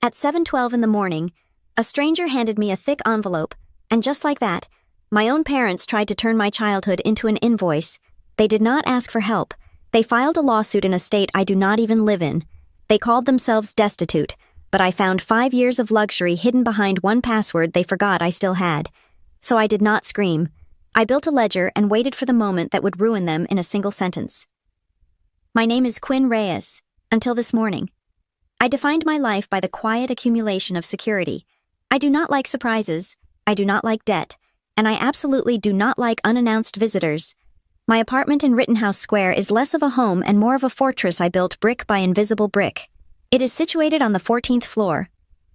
At 7:12 in the morning, a stranger handed me a thick envelope, and just like that, my own parents tried to turn my childhood into an invoice. They did not ask for help. They filed a lawsuit in a state I do not even live in. They called themselves destitute, but I found 5 years of luxury hidden behind one password they forgot I still had. So I did not scream. I built a ledger and waited for the moment that would ruin them in a single sentence. My name is Quinn Reyes, until this morning. I defined my life by the quiet accumulation of security. I do not like surprises, I do not like debt, and I absolutely do not like unannounced visitors. My apartment in Rittenhouse Square is less of a home and more of a fortress I built brick by invisible brick. It is situated on the 14th floor,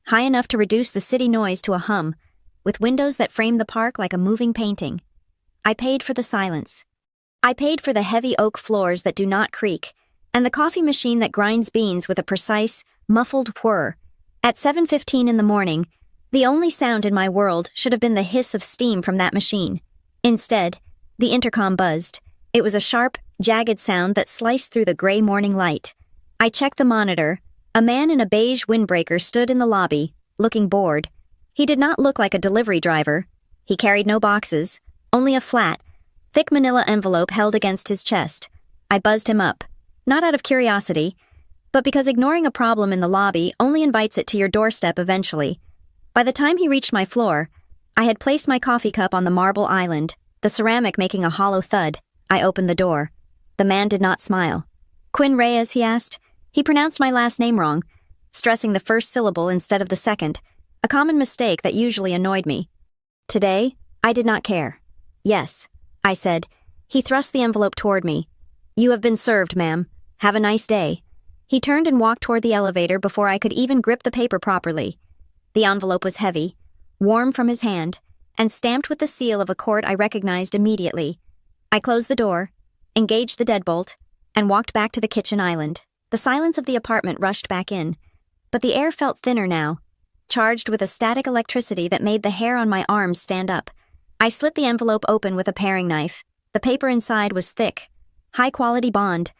high enough to reduce the city noise to a hum, with windows that frame the park like a moving painting. I paid for the silence. I paid for the heavy oak floors that do not creak, and the coffee machine that grinds beans with a precise, muffled whir. At 7:15 in the morning, the only sound in my world should have been the hiss of steam from that machine. Instead, the intercom buzzed. It was a sharp, jagged sound that sliced through the gray morning light. I checked the monitor. A man in a beige windbreaker stood in the lobby, looking bored. He did not look like a delivery driver. He carried no boxes, only a flat, thick manila envelope held against his chest. I buzzed him up, not out of curiosity, but because ignoring a problem in the lobby only invites it to your doorstep eventually. By the time he reached my floor, I had placed my coffee cup on the marble island, the ceramic making a hollow thud. I opened the door. The man did not smile. Quinn Reyes, he asked. He pronounced my last name wrong, stressing the first syllable instead of the second, a common mistake that usually annoyed me. Today, I did not care. Yes, I said. He thrust the envelope toward me. You have been served, ma'am. Have a nice day. He turned and walked toward the elevator before I could even grip the paper properly. The envelope was heavy, warm from his hand, and stamped with the seal of a court I recognized immediately. I closed the door, engaged the deadbolt, and walked back to the kitchen island. The silence of the apartment rushed back in, but the air felt thinner now, charged with a static electricity that made the hair on my arms stand up. I slit the envelope open with a paring knife. The paper inside was thick, high-quality bond.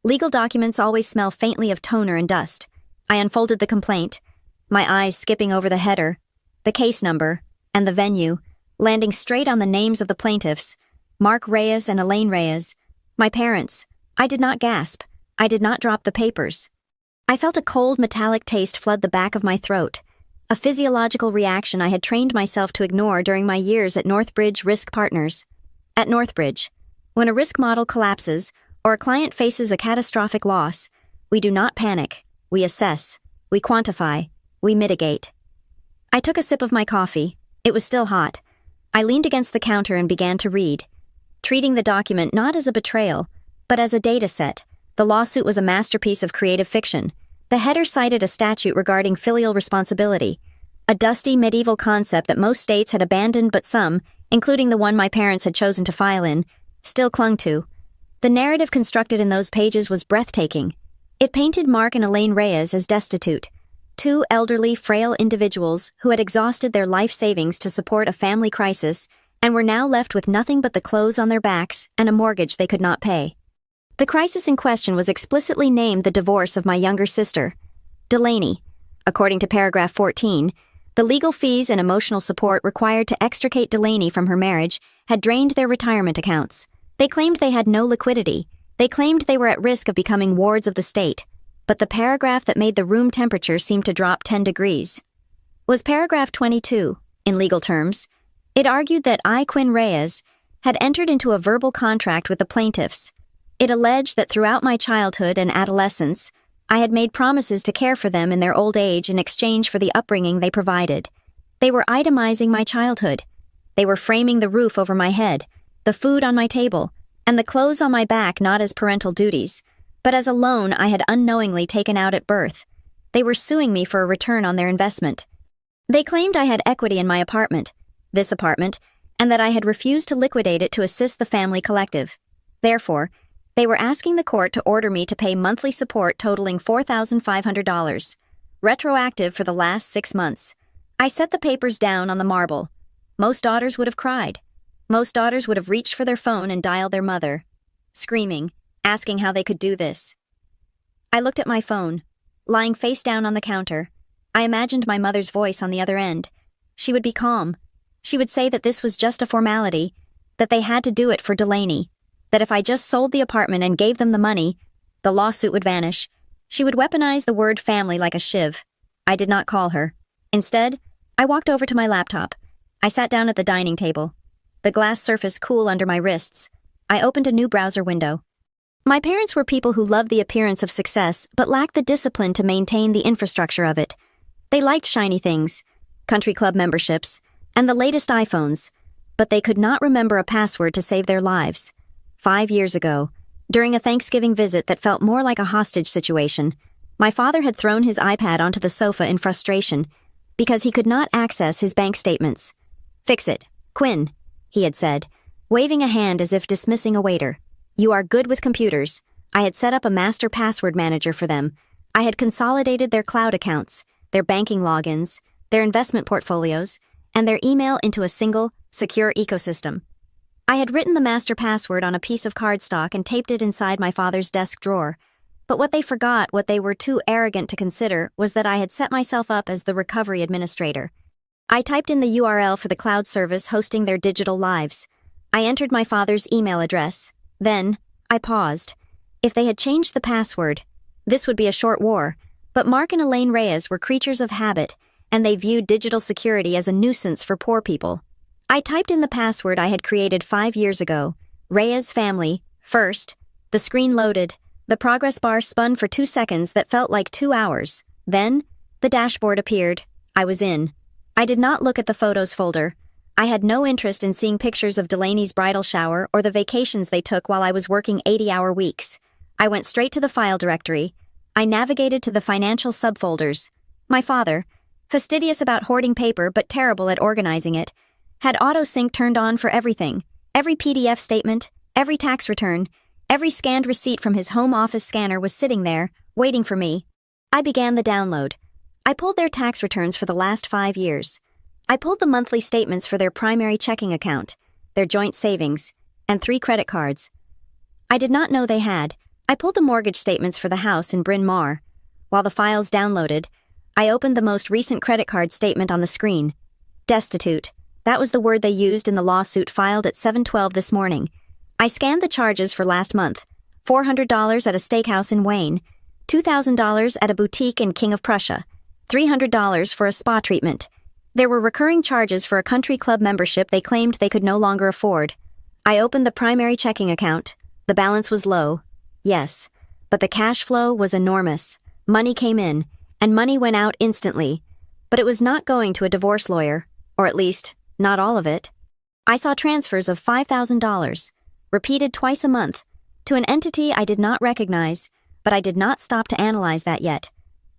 Legal documents always smell faintly of toner and dust. I unfolded the complaint, my eyes skipping over the header, the case number, and the venue, landing straight on the names of the plaintiffs, Mark Reyes and Elaine Reyes, my parents. I did not gasp. I did not drop the papers. I felt a cold metallic taste flood the back of my throat, a physiological reaction I had trained myself to ignore during my years at Northbridge Risk Partners. At Northbridge, when a risk model collapses or a client faces a catastrophic loss, we do not panic, we assess, we quantify, we mitigate. I took a sip of my coffee. It was still hot. I leaned against the counter and began to read, treating the document not as a betrayal, but as a data set. The lawsuit was a masterpiece of creative fiction. The header cited a statute regarding filial responsibility, a dusty medieval concept that most states had abandoned but some, including the one my parents had chosen to file in, still clung to. The narrative constructed in those pages was breathtaking. It painted Mark and Elaine Reyes as destitute, two elderly, frail individuals who had exhausted their life savings to support a family crisis and were now left with nothing but the clothes on their backs and a mortgage they could not pay. The crisis in question was explicitly named the divorce of my younger sister, Delaney. According to paragraph 14, the legal fees and emotional support required to extricate Delaney from her marriage had drained their retirement accounts. They claimed they had no liquidity. They claimed they were at risk of becoming wards of the state. But the paragraph that made the room temperature seem to drop 10 degrees was paragraph 22, in legal terms. It argued that I, Quinn Reyes, had entered into a verbal contract with the plaintiffs. It alleged that throughout my childhood and adolescence, I had made promises to care for them in their old age in exchange for the upbringing they provided. They were itemizing my childhood. They were framing the roof over my head, the food on my table, and the clothes on my back not as parental duties, but as a loan I had unknowingly taken out at birth. They were suing me for a return on their investment. They claimed I had equity in my apartment, this apartment, and that I had refused to liquidate it to assist the family collective. Therefore, they were asking the court to order me to pay monthly support totaling $4,500, retroactive for the last 6 months. I set the papers down on the marble. Most daughters would have cried. Most daughters would have reached for their phone and dialed their mother, screaming, asking how they could do this. I looked at my phone, lying face down on the counter. I imagined my mother's voice on the other end. She would be calm. She would say that this was just a formality, that they had to do it for Delaney, that if I just sold the apartment and gave them the money, the lawsuit would vanish. She would weaponize the word family like a shiv. I did not call her. Instead, I walked over to my laptop. I sat down at the dining table, the glass surface cool under my wrists. I opened a new browser window. My parents were people who loved the appearance of success but lacked the discipline to maintain the infrastructure of it. They liked shiny things, country club memberships, and the latest iPhones, but they could not remember a password to save their lives. 5 years ago, during a Thanksgiving visit that felt more like a hostage situation, my father had thrown his iPad onto the sofa in frustration because he could not access his bank statements. "Fix it, Quinn," he had said, waving a hand as if dismissing a waiter. "You are good with computers." I had set up a master password manager for them. I had consolidated their cloud accounts, their banking logins, their investment portfolios, and their email into a single, secure ecosystem. I had written the master password on a piece of cardstock and taped it inside my father's desk drawer. But what they forgot, what they were too arrogant to consider, was that I had set myself up as the recovery administrator. I typed in the URL for the cloud service hosting their digital lives. I entered my father's email address. Then, I paused. If they had changed the password, this would be a short war, but Mark and Elaine Reyes were creatures of habit, and they viewed digital security as a nuisance for poor people. I typed in the password I had created 5 years ago, Reyes family, first. The screen loaded. The progress bar spun for 2 seconds that felt like 2 hours. Then, the dashboard appeared. I was in. I did not look at the photos folder. I had no interest in seeing pictures of Delaney's bridal shower or the vacations they took while I was working 80-hour weeks. I went straight to the file directory. I navigated to the financial subfolders. My father, fastidious about hoarding paper but terrible at organizing it, had auto-sync turned on for everything. Every PDF statement, every tax return, every scanned receipt from his home office scanner was sitting there, waiting for me. I began the download. I pulled their tax returns for the last 5 years. I pulled the monthly statements for their primary checking account, their joint savings, and 3 credit cards. I did not know they had. I pulled the mortgage statements for the house in Bryn Mawr. While the files downloaded, I opened the most recent credit card statement on the screen. Destitute. That was the word they used in the lawsuit filed at 7:12 this morning. I scanned the charges for last month. $400 at a steakhouse in Wayne, $2,000 at a boutique in King of Prussia, $300 for a spa treatment. There were recurring charges for a country club membership they claimed they could no longer afford. I opened the primary checking account. The balance was low. Yes, but the cash flow was enormous. Money came in, and money went out instantly. But it was not going to a divorce lawyer, or at least, not all of it. I saw transfers of $5,000, repeated twice a month, to an entity I did not recognize, but I did not stop to analyze that yet.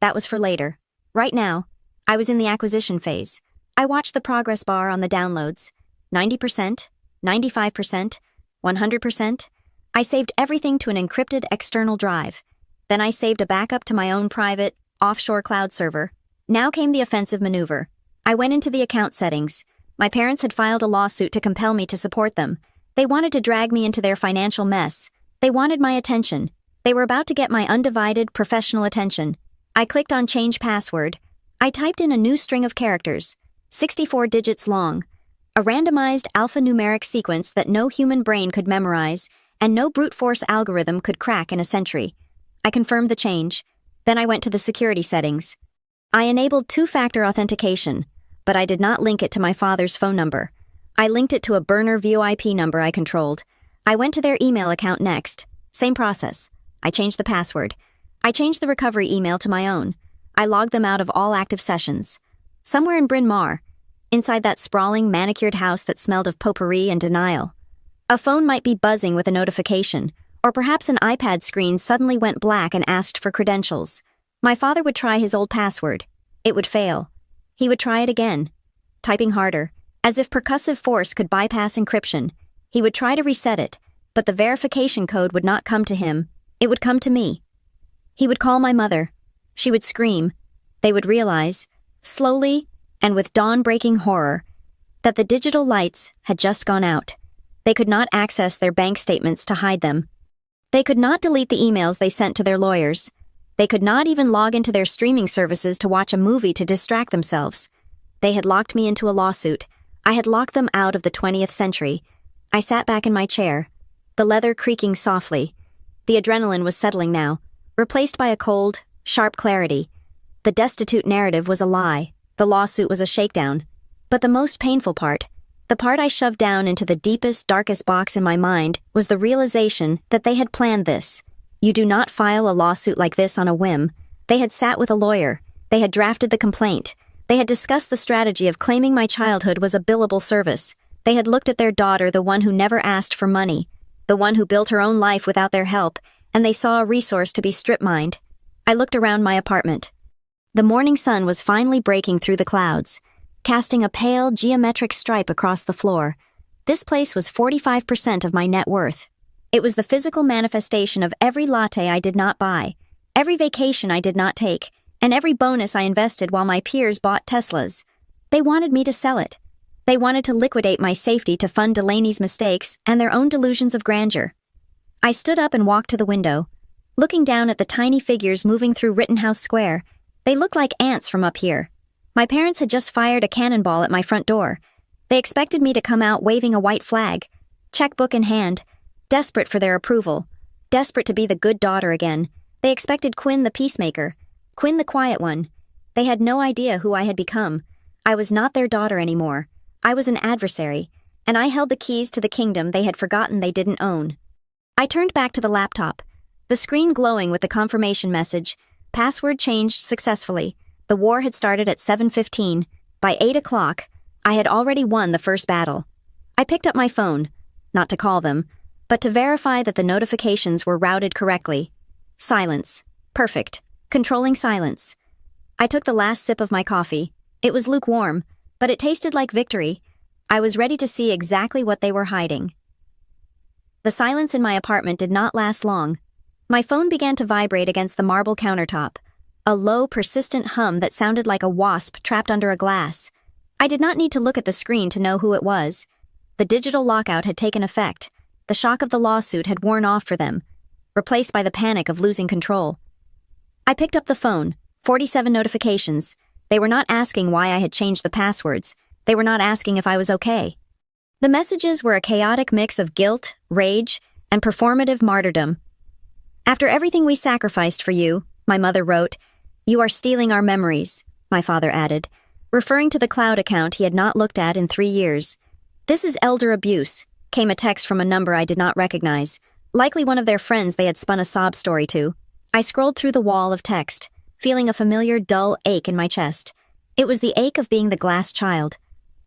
That was for later. Right now, I was in the acquisition phase. I watched the progress bar on the downloads. 90%, 95%, 100%. I saved everything to an encrypted external drive. Then I saved a backup to my own private, offshore cloud server. Now came the offensive maneuver. I went into the account settings. My parents had filed a lawsuit to compel me to support them. They wanted to drag me into their financial mess. They wanted my attention. They were about to get my undivided, professional attention. I clicked on Change Password. I typed in a new string of characters, 64 digits long, a randomized alphanumeric sequence that no human brain could memorize and no brute force algorithm could crack in a century. I confirmed the change. Then I went to the security settings. I enabled 2-factor authentication, but I did not link it to my father's phone number. I linked it to a burner VoIP number I controlled. I went to their email account next. Same process. I changed the password. I changed the recovery email to my own. I logged them out of all active sessions. Somewhere in Bryn Mawr, inside that sprawling, manicured house that smelled of potpourri and denial. A phone might be buzzing with a notification, or perhaps an iPad screen suddenly went black and asked for credentials. My father would try his old password. It would fail. He would try it again, typing harder, as if percussive force could bypass encryption. He would try to reset it, but the verification code would not come to him. It would come to me. He would call my mother. She would scream. They would realize, slowly and with dawn-breaking horror, that the digital lights had just gone out. They could not access their bank statements to hide them. They could not delete the emails they sent to their lawyers. They could not even log into their streaming services to watch a movie to distract themselves. They had locked me into a lawsuit. I had locked them out of the 20th century. I sat back in my chair, the leather creaking softly. The adrenaline was settling now, replaced by a cold, sharp clarity. The destitute narrative was a lie. The lawsuit was a shakedown. But the most painful part, the part I shoved down into the deepest, darkest box in my mind, was the realization that they had planned this. You do not file a lawsuit like this on a whim. They had sat with a lawyer. They had drafted the complaint. They had discussed the strategy of claiming my childhood was a billable service. They had looked at their daughter, the one who never asked for money, the one who built her own life without their help, and they saw a resource to be strip-mined. I looked around my apartment. The morning sun was finally breaking through the clouds, casting a pale, geometric stripe across the floor. This place was 45% of my net worth. It was the physical manifestation of every latte I did not buy, every vacation I did not take, and every bonus I invested while my peers bought Teslas. They wanted me to sell it. They wanted to liquidate my safety to fund Delaney's mistakes and their own delusions of grandeur. I stood up and walked to the window, looking down at the tiny figures moving through Rittenhouse Square. They looked like ants from up here. My parents had just fired a cannonball at my front door. They expected me to come out waving a white flag, checkbook in hand, desperate for their approval, desperate to be the good daughter again. They expected Quinn the peacemaker, Quinn the quiet one. They had no idea who I had become. I was not their daughter anymore. I was an adversary, and I held the keys to the kingdom they had forgotten they didn't own. I turned back to the laptop, the screen glowing with the confirmation message. Password changed successfully. The war had started at 7:15. By 8 o'clock, I had already won the first battle. I picked up my phone, not to call them, but to verify that the notifications were routed correctly. Silence. Perfect. Controlling silence. I took the last sip of my coffee. It was lukewarm, but it tasted like victory. I was ready to see exactly what they were hiding. The silence in my apartment did not last long. My phone began to vibrate against the marble countertop, a low, persistent hum that sounded like a wasp trapped under a glass. I did not need to look at the screen to know who it was. The digital lockout had taken effect. The shock of the lawsuit had worn off for them, replaced by the panic of losing control. I picked up the phone. 47 notifications. They were not asking why I had changed the passwords. They were not asking if I was okay. The messages were a chaotic mix of guilt, rage, and performative martyrdom. After everything we sacrificed for you, my mother wrote, you are stealing our memories, my father added, referring to the cloud account he had not looked at in 3 years. This is elder abuse, came a text from a number I did not recognize, likely one of their friends they had spun a sob story to. I scrolled through the wall of text, feeling a familiar dull ache in my chest. It was the ache of being the glass child.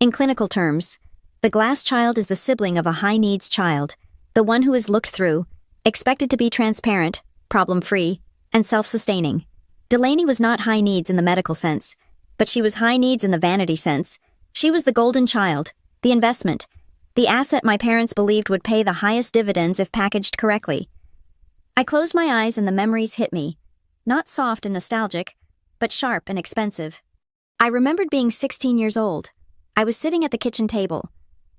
In clinical terms, the glass child is the sibling of a high-needs child, the one who is looked through, expected to be transparent, problem-free, and self-sustaining. Delaney was not high needs in the medical sense, but she was high needs in the vanity sense. She was the golden child, the investment, the asset my parents believed would pay the highest dividends if packaged correctly. I closed my eyes and the memories hit me, not soft and nostalgic, but sharp and expensive. I remembered being 16 years old. I was sitting at the kitchen table,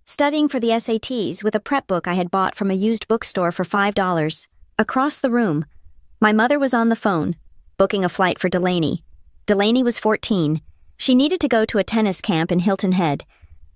studying for the SATs with a prep book I had bought from a used bookstore for $5. Across the room, my mother was on the phone, booking a flight for Delaney. Delaney was 14. She needed to go to a tennis camp in Hilton Head,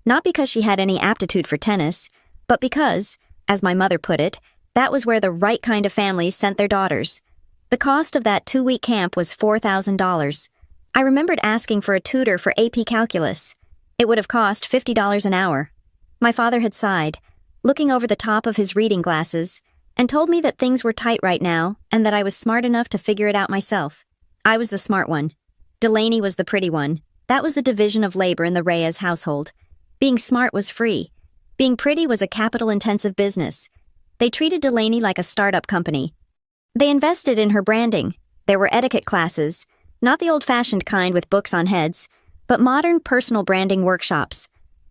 not because she had any aptitude for tennis, but because, as my mother put it, that was where the right kind of families sent their daughters. The cost of that 2-week camp was $4,000. I remembered asking for a tutor for AP Calculus. It would have cost $50 an hour. My father had sighed, looking over the top of his reading glasses, and told me that things were tight right now and that I was smart enough to figure it out myself. I was the smart one. Delaney was the pretty one. That was the division of labor in the Reyes household. Being smart was free. Being pretty was a capital-intensive business. They treated Delaney like a startup company. They invested in her branding. There were etiquette classes, not the old-fashioned kind with books on heads, but modern personal branding workshops.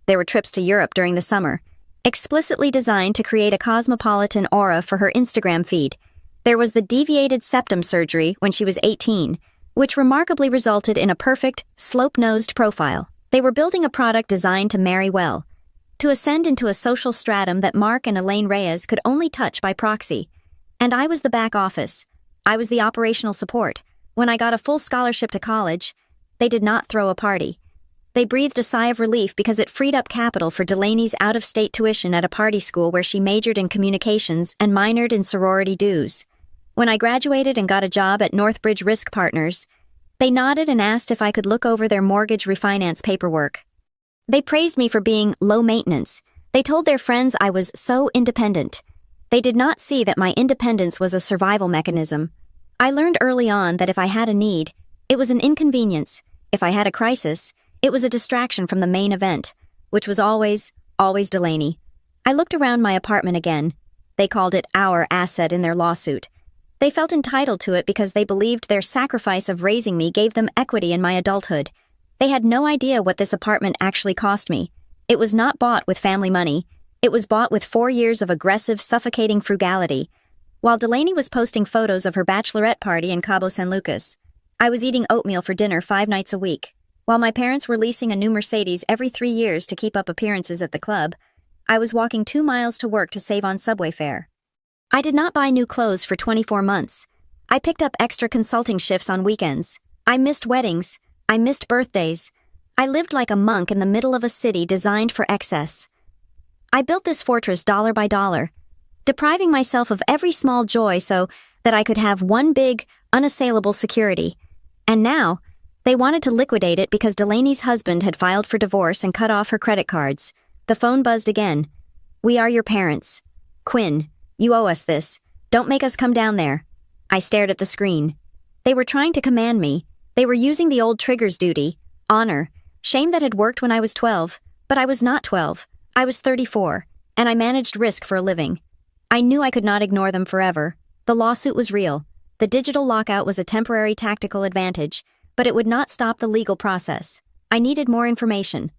There were trips to Europe during the summer, explicitly designed to create a cosmopolitan aura for her Instagram feed. There was the deviated septum surgery when she was 18, which remarkably resulted in a perfect, slope-nosed profile. They were building a product designed to marry well, to ascend into a social stratum that Mark and Elaine Reyes could only touch by proxy. And I was the back office. I was the operational support. When I got a full scholarship to college, they did not throw a party. They breathed a sigh of relief because it freed up capital for Delaney's out-of-state tuition at a party school where she majored in communications and minored in sorority dues. When I graduated and got a job at Northbridge Risk Partners, they nodded and asked if I could look over their mortgage refinance paperwork. They praised me for being low maintenance. They told their friends I was so independent. They did not see that my independence was a survival mechanism. I learned early on that if I had a need, it was an inconvenience. If I had a crisis, it was a distraction from the main event, which was always Delaney. I looked around my apartment again. They called it our asset in their lawsuit. They felt entitled to it because they believed their sacrifice of raising me gave them equity in my adulthood. They had no idea what this apartment actually cost me. It was not bought with family money. It was bought with 4 years of aggressive, suffocating frugality. While Delaney was posting photos of her bachelorette party in Cabo San Lucas, I was eating oatmeal for dinner 5 nights a week. While my parents were leasing a new Mercedes every 3 years to keep up appearances at the club, I was walking 2 miles to work to save on subway fare. I did not buy new clothes for 24 months. I picked up extra consulting shifts on weekends. I missed weddings. I missed birthdays. I lived like a monk in the middle of a city designed for excess. I built this fortress dollar by dollar, depriving myself of every small joy so that I could have one big, unassailable security. And now, they wanted to liquidate it because Delaney's husband had filed for divorce and cut off her credit cards. The phone buzzed again. "We are your parents. Quinn, you owe us this. Don't make us come down there." I stared at the screen. They were trying to command me. They were using the old triggers duty, honor, shame that had worked when I was 12, but I was not 12. I was 34, and I managed risk for a living. I knew I could not ignore them forever. The lawsuit was real. The digital lockout was a temporary tactical advantage, but it would not stop the legal process. I needed more information.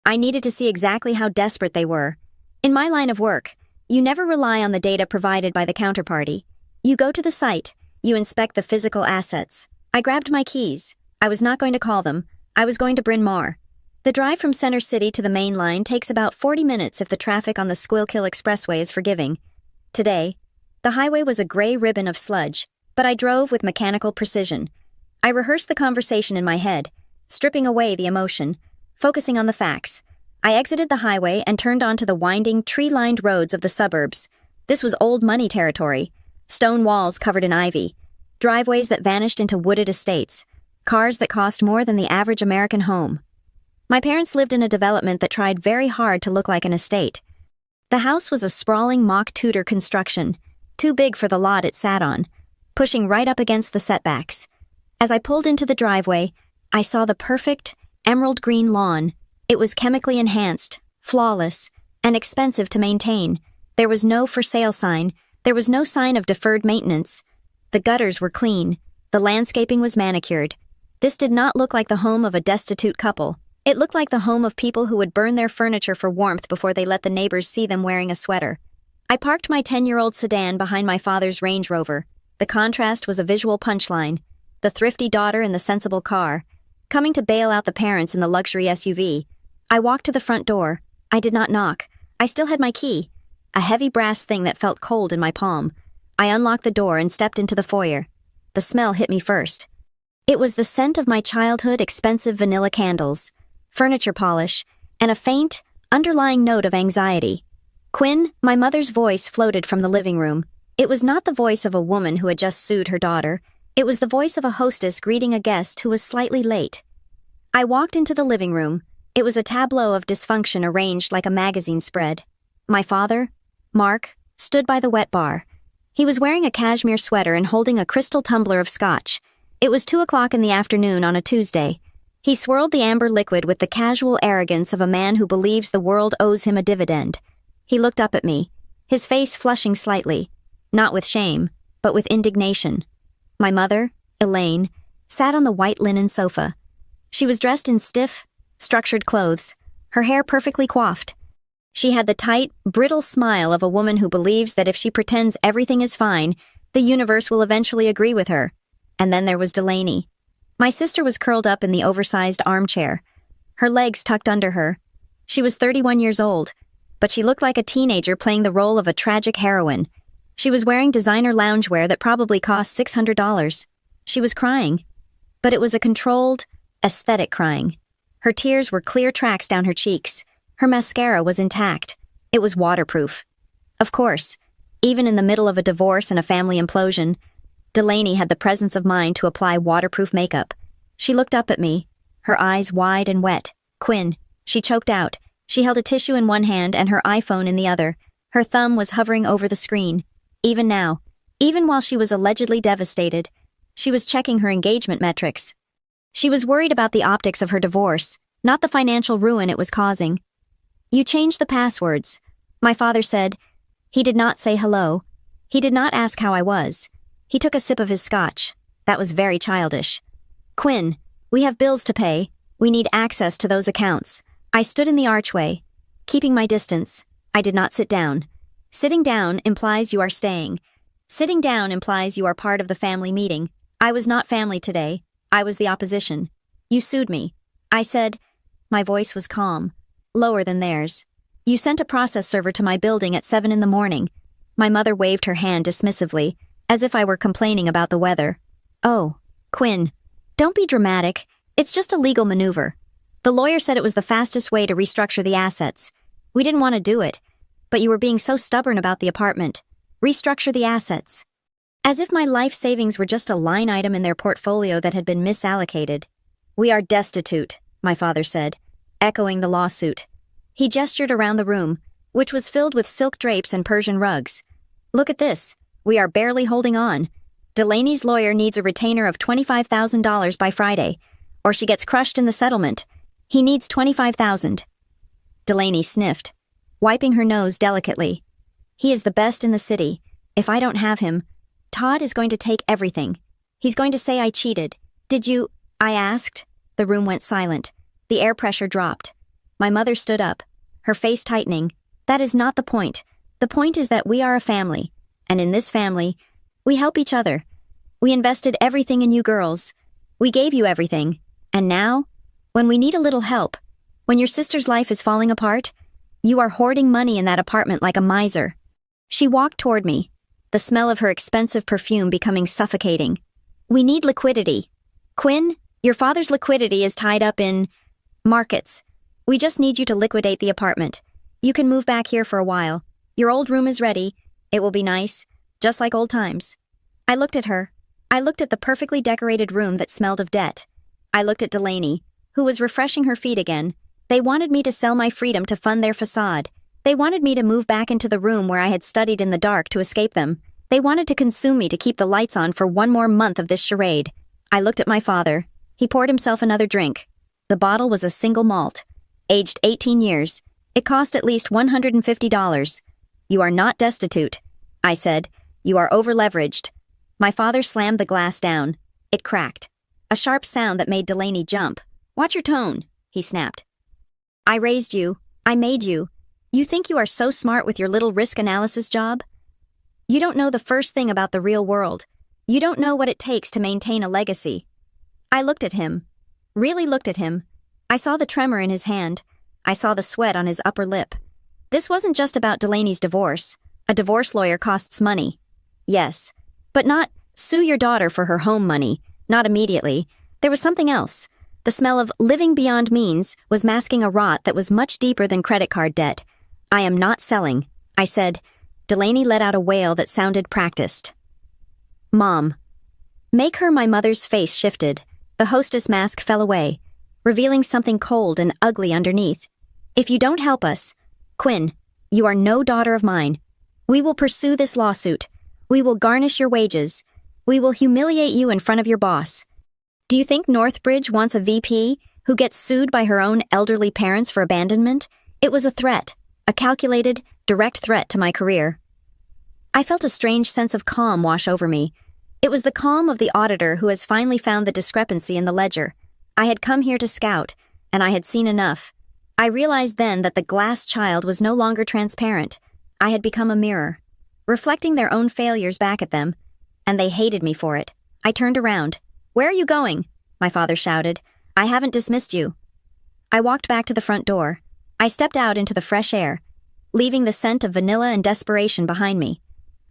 I needed to see exactly how desperate they were. In my line of work, you never rely on the data provided by the counterparty. You go to the site, you inspect the physical assets. I grabbed my keys. I was not going to call them. I was going to Bryn Mawr. The drive from Center City to the main line takes about 40 minutes if the traffic on the Schuylkill Expressway is forgiving. Today, the highway was a gray ribbon of sludge, but I drove with mechanical precision. I rehearsed the conversation in my head, stripping away the emotion, focusing on the facts. I exited the highway and turned onto the winding, tree-lined roads of the suburbs. This was old money territory. Stone walls covered in ivy, driveways that vanished into wooded estates, cars that cost more than the average American home. My parents lived in a development that tried very hard to look like an estate. The house was a sprawling mock Tudor construction, too big for the lot it sat on, pushing right up against the setbacks. As I pulled into the driveway, I saw the perfect, emerald green lawn. It was chemically enhanced, flawless, and expensive to maintain. There was no for sale sign. There was no sign of deferred maintenance. The gutters were clean. The landscaping was manicured. This did not look like the home of a destitute couple. It looked like the home of people who would burn their furniture for warmth before they let the neighbors see them wearing a sweater. I parked my 10-year-old sedan behind my father's Range Rover. The contrast was a visual punchline. The thrifty daughter in the sensible car, coming to bail out the parents in the luxury SUV. I walked to the front door. I did not knock. I still had my key, a heavy brass thing that felt cold in my palm. I unlocked the door and stepped into the foyer. The smell hit me first. It was the scent of my childhood expensive vanilla candles, furniture polish, and a faint, underlying note of anxiety. "Quinn," my mother's voice floated from the living room. It was not the voice of a woman who had just sued her daughter. It was the voice of a hostess greeting a guest who was slightly late. I walked into the living room. It was a tableau of dysfunction arranged like a magazine spread. My father, Mark, stood by the wet bar. He was wearing a cashmere sweater and holding a crystal tumbler of scotch. It was 2 o'clock in the afternoon on a Tuesday. He swirled the amber liquid with the casual arrogance of a man who believes the world owes him a dividend. He looked up at me, his face flushing slightly, not with shame, but with indignation. My mother, Elaine, sat on the white linen sofa. She was dressed in stiff, structured clothes, her hair perfectly coiffed. She had the tight, brittle smile of a woman who believes that if she pretends everything is fine, the universe will eventually agree with her. And then there was Delaney. My sister was curled up in the oversized armchair, her legs tucked under her. She was 31 years old, but she looked like a teenager playing the role of a tragic heroine. She was wearing designer loungewear that probably cost $600. She was crying, but it was a controlled, aesthetic crying. Her tears were clear tracks down her cheeks. Her mascara was intact. It was waterproof. Of course, even in the middle of a divorce and a family implosion, Delaney had the presence of mind to apply waterproof makeup. She looked up at me, her eyes wide and wet. "Quinn," she choked out. She held a tissue in one hand and her iPhone in the other. Her thumb was hovering over the screen. Even now, even while she was allegedly devastated, she was checking her engagement metrics. She was worried about the optics of her divorce, not the financial ruin it was causing. "You changed the passwords," my father said. He did not say hello. He did not ask how I was. He took a sip of his scotch. That was very childish. "Quinn, we have bills to pay. We need access to those accounts." I stood in the archway, keeping my distance. I did not sit down. Sitting down implies you are staying. Sitting down implies you are part of the family meeting. I was not family today. I was the opposition. "You sued me," I said. My voice was calm, lower than theirs. "You sent a process server to my building at 7 in the morning. My mother waved her hand dismissively, as if I were complaining about the weather. "Oh, Quinn, don't be dramatic. It's just a legal maneuver. The lawyer said it was the fastest way to restructure the assets. We didn't want to do it, but you were being so stubborn about the apartment. Restructure the assets." As if my life savings were just a line item in their portfolio that had been misallocated. "We are destitute," my father said, echoing the lawsuit. He gestured around the room, which was filled with silk drapes and Persian rugs. "Look at this. We are barely holding on. Delaney's lawyer needs a retainer of $25,000 by Friday, or she gets crushed in the settlement. He needs $25,000. Delaney sniffed, wiping her nose delicately. "He is the best in the city. If I don't have him, Todd is going to take everything. He's going to say I cheated. Did you?" I asked. The room went silent. The air pressure dropped. My mother stood up, her face tightening. "That is not the point. The point is that we are a family, and in this family, we help each other. We invested everything in you girls. We gave you everything. And now, when we need a little help, when your sister's life is falling apart, you are hoarding money in that apartment like a miser." She walked toward me, the smell of her expensive perfume becoming suffocating. "We need liquidity. Quinn, your father's liquidity is tied up in markets. We just need you to liquidate the apartment. You can move back here for a while. Your old room is ready. It will be nice, just like old times." I looked at her. I looked at the perfectly decorated room that smelled of debt. I looked at Delaney, who was refreshing her feet again. They wanted me to sell my freedom to fund their facade. They wanted me to move back into the room where I had studied in the dark to escape them. They wanted to consume me to keep the lights on for one more month of this charade. I looked at my father. He poured himself another drink. The bottle was a single malt, aged 18 years. It cost at least $150. "You are not destitute," I said. "You are over-leveraged." My father slammed the glass down. It cracked. A sharp sound that made Delaney jump. "Watch your tone," he snapped. "I raised you. I made you. You think you are so smart with your little risk analysis job? You don't know the first thing about the real world. You don't know what it takes to maintain a legacy." I looked at him. Really looked at him. I saw the tremor in his hand. I saw the sweat on his upper lip. This wasn't just about Delaney's divorce. A divorce lawyer costs money. Yes, but not sue your daughter for her home money. Not immediately. There was something else. The smell of living beyond means was masking a rot that was much deeper than credit card debt. "I am not selling," I said. Delaney let out a wail that sounded practiced. "Mom." "Make her." My mother's face shifted. The hostess mask fell away, revealing something cold and ugly underneath. "If you don't help us, Quinn, you are no daughter of mine. We will pursue this lawsuit. We will garnish your wages. We will humiliate you in front of your boss. Do you think Northbridge wants a VP who gets sued by her own elderly parents for abandonment?" It was a threat, a calculated, direct threat to my career. I felt a strange sense of calm wash over me. It was the calm of the auditor who has finally found the discrepancy in the ledger. I had come here to scout, and I had seen enough. I realized then that the glass child was no longer transparent. I had become a mirror, reflecting their own failures back at them, and they hated me for it. I turned around. "Where are you going?" my father shouted. "I haven't dismissed you." I walked back to the front door. I stepped out into the fresh air, leaving the scent of vanilla and desperation behind me.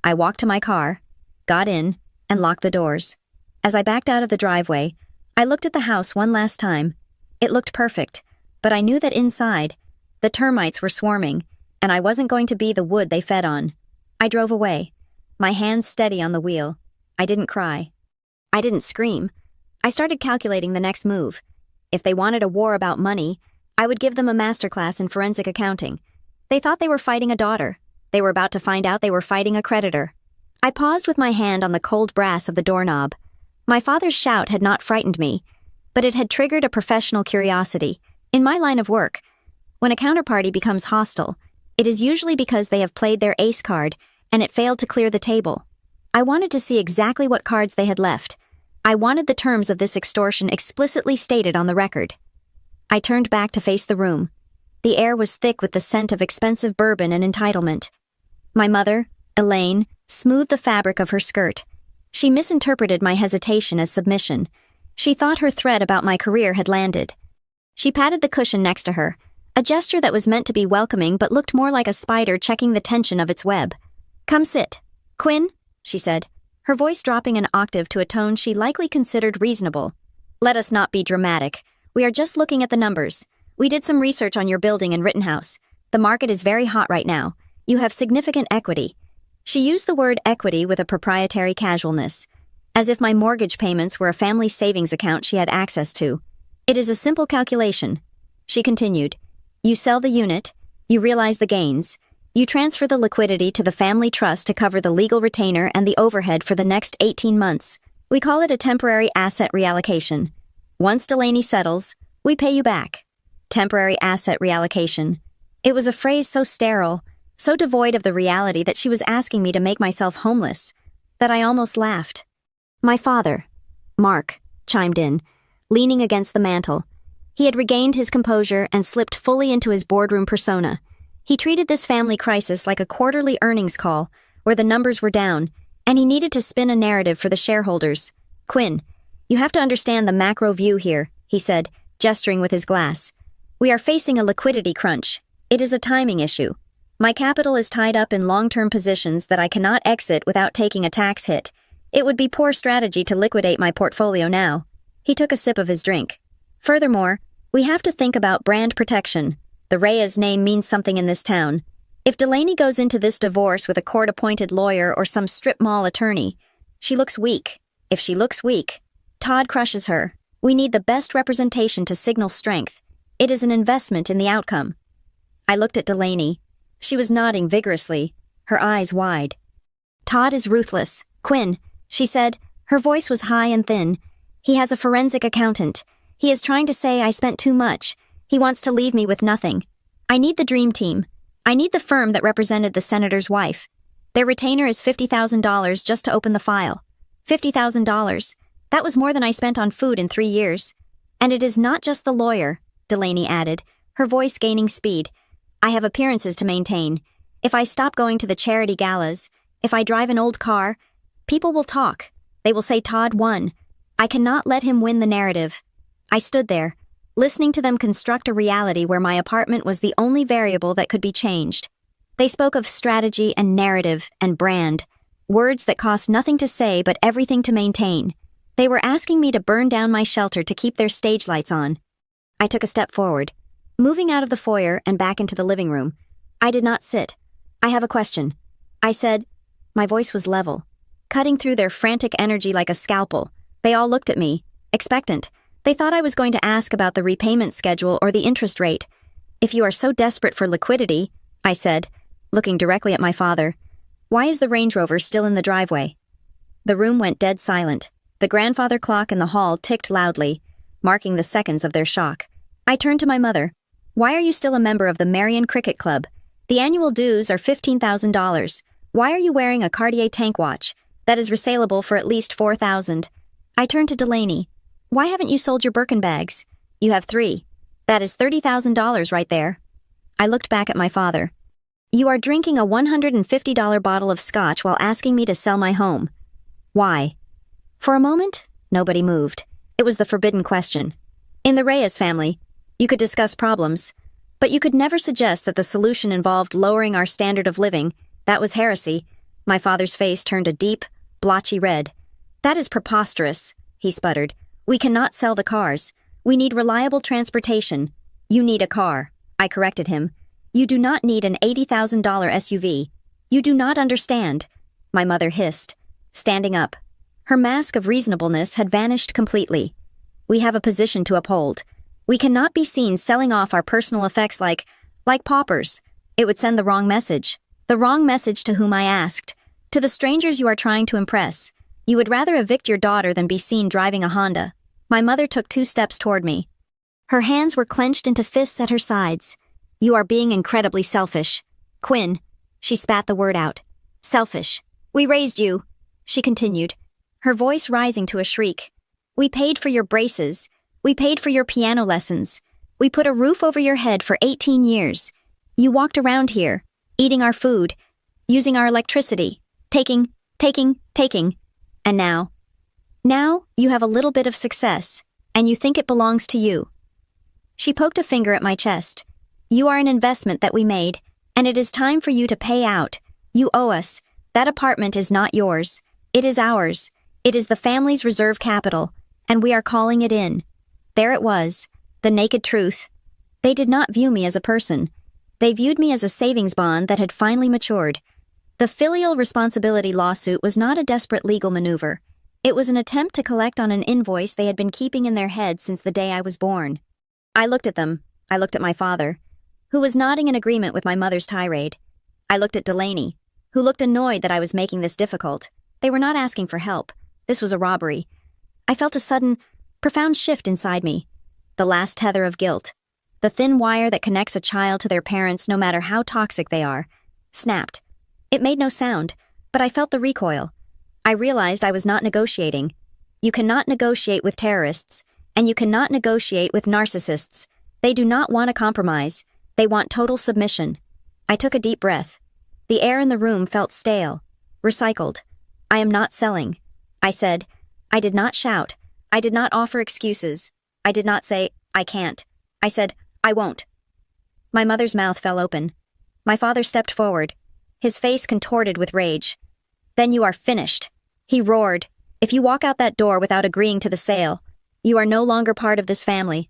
I walked to my car, got in, and locked the doors. As I backed out of the driveway, I looked at the house one last time. It looked perfect, but I knew that inside, the termites were swarming, and I wasn't going to be the wood they fed on. I drove away, my hands steady on the wheel. I didn't cry. I didn't scream. I started calculating the next move. If they wanted a war about money, I would give them a masterclass in forensic accounting. They thought they were fighting a daughter. They were about to find out they were fighting a creditor. I paused with my hand on the cold brass of the doorknob. My father's shout had not frightened me, but it had triggered a professional curiosity. In my line of work, when a counterparty becomes hostile, it is usually because they have played their ace card and it failed to clear the table. I wanted to see exactly what cards they had left. I wanted the terms of this extortion explicitly stated on the record. I turned back to face the room. The air was thick with the scent of expensive bourbon and entitlement. My mother, Elaine, smoothed the fabric of her skirt. She misinterpreted my hesitation as submission. She thought her threat about my career had landed. She patted the cushion next to her, a gesture that was meant to be welcoming but looked more like a spider checking the tension of its web. "Come sit. Quinn," she said, her voice dropping an octave to a tone she likely considered reasonable. "Let us not be dramatic. We are just looking at the numbers. We did some research on your building in Rittenhouse. The market is very hot right now. You have significant equity." She used the word equity with a proprietary casualness, as if my mortgage payments were a family savings account she had access to. "It is a simple calculation," she continued. "You sell the unit, you realize the gains, you transfer the liquidity to the family trust to cover the legal retainer and the overhead for the next 18 months. We call it a temporary asset reallocation. Once Delaney settles, we pay you back." Temporary asset reallocation. It was a phrase so sterile, so devoid of the reality that she was asking me to make myself homeless, that I almost laughed. My father, Mark, chimed in, leaning against the mantel. He had regained his composure and slipped fully into his boardroom persona. He treated this family crisis like a quarterly earnings call, where the numbers were down, and he needed to spin a narrative for the shareholders. "Quinn, you have to understand the macro view here," he said, gesturing with his glass. "We are facing a liquidity crunch. It is a timing issue. My capital is tied up in long-term positions that I cannot exit without taking a tax hit. It would be poor strategy to liquidate my portfolio now." He took a sip of his drink. "Furthermore, we have to think about brand protection. The Reyes name means something in this town. If Delaney goes into this divorce with a court-appointed lawyer or some strip mall attorney, she looks weak. If she looks weak, Todd crushes her. We need the best representation to signal strength. It is an investment in the outcome." I looked at Delaney. She was nodding vigorously, her eyes wide. "Todd is ruthless. Quinn," she said, her voice was high and thin. "He has a forensic accountant. He is trying to say I spent too much. He wants to leave me with nothing. I need the dream team. I need the firm that represented the senator's wife. Their retainer is $50,000 just to open the file. $50,000. That was more than I spent on food in 3 years. And it is not just the lawyer," Delaney added, her voice gaining speed. "I have appearances to maintain. If I stop going to the charity galas, if I drive an old car, people will talk. They will say Todd won. I cannot let him win the narrative." I stood there, listening to them construct a reality where my apartment was the only variable that could be changed. They spoke of strategy and narrative and brand, words that cost nothing to say but everything to maintain. They were asking me to burn down my shelter to keep their stage lights on. I took a step forward, moving out of the foyer and back into the living room. I did not sit. "I have a question," I said. My voice was level, cutting through their frantic energy like a scalpel. They all looked at me, expectant. They thought I was going to ask about the repayment schedule or the interest rate. "If you are so desperate for liquidity," I said, looking directly at my father, "why is the Range Rover still in the driveway?" The room went dead silent. The grandfather clock in the hall ticked loudly, marking the seconds of their shock. I turned to my mother. "Why are you still a member of the Marion Cricket Club? The annual dues are $15,000. Why are you wearing a Cartier tank watch that is resaleable for at least $4,000? I turned to Delaney. "Why haven't you sold your Birkin bags? You have 3. That is $30,000 right there." I looked back at my father. "You are drinking a $150 bottle of scotch while asking me to sell my home. Why?" For a moment, nobody moved. It was the forbidden question. In the Reyes family, you could discuss problems, but you could never suggest that the solution involved lowering our standard of living. That was heresy. My father's face turned a deep, blotchy red. That is preposterous, he sputtered. We cannot sell the cars. We need reliable transportation. You need a car, I corrected him. You do not need an $80,000 SUV. You do not understand, my mother hissed, standing up. Her mask of reasonableness had vanished completely. We have a position to uphold. We cannot be seen selling off our personal effects like paupers. It would send the wrong message. The wrong message to whom I asked. To the strangers you are trying to impress. You would rather evict your daughter than be seen driving a Honda. My mother took 2 steps toward me. Her hands were clenched into fists at her sides. You are being incredibly selfish. Quinn, she spat the word out. Selfish. We raised you, she continued, her voice rising to a shriek. We paid for your braces. We paid for your piano lessons. We put a roof over your head for 18 years. You walked around here, eating our food, using our electricity, taking. And now you have a little bit of success, and you think it belongs to you. She poked a finger at my chest. You are an investment that we made, and it is time for you to pay out. You owe us. That apartment is not yours. It is ours. It is the family's reserve capital, and we are calling it in. There it was, the naked truth. They did not view me as a person. They viewed me as a savings bond that had finally matured. The filial responsibility lawsuit was not a desperate legal maneuver. It was an attempt to collect on an invoice they had been keeping in their heads since the day I was born. I looked at them. I looked at my father, who was nodding in agreement with my mother's tirade. I looked at Delaney, who looked annoyed that I was making this difficult. They were not asking for help. This was a robbery. I felt a sudden, profound shift inside me. The last tether of guilt. The thin wire that connects a child to their parents no matter how toxic they are, snapped. It made no sound, but I felt the recoil. I realized I was not negotiating. You cannot negotiate with terrorists, and you cannot negotiate with narcissists. They do not want a compromise. They want total submission. I took a deep breath. The air in the room felt stale, recycled. I am not selling, I said. I did not shout. I did not offer excuses. I did not say, I can't. I said, I won't. My mother's mouth fell open. My father stepped forward, his face contorted with rage. Then you are finished, he roared. If you walk out that door without agreeing to the sale, you are no longer part of this family.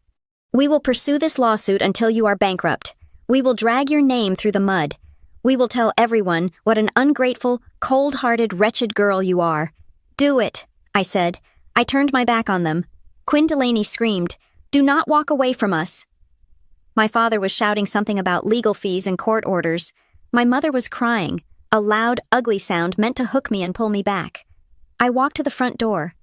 We will pursue this lawsuit until you are bankrupt. We will drag your name through the mud. We will tell everyone what an ungrateful, cold-hearted, wretched girl you are. Do it, I said. I turned my back on them. Quinn Delaney screamed, Do not walk away from us. My father was shouting something about legal fees and court orders. My mother was crying, a loud, ugly sound meant to hook me and pull me back. I walked to the front door.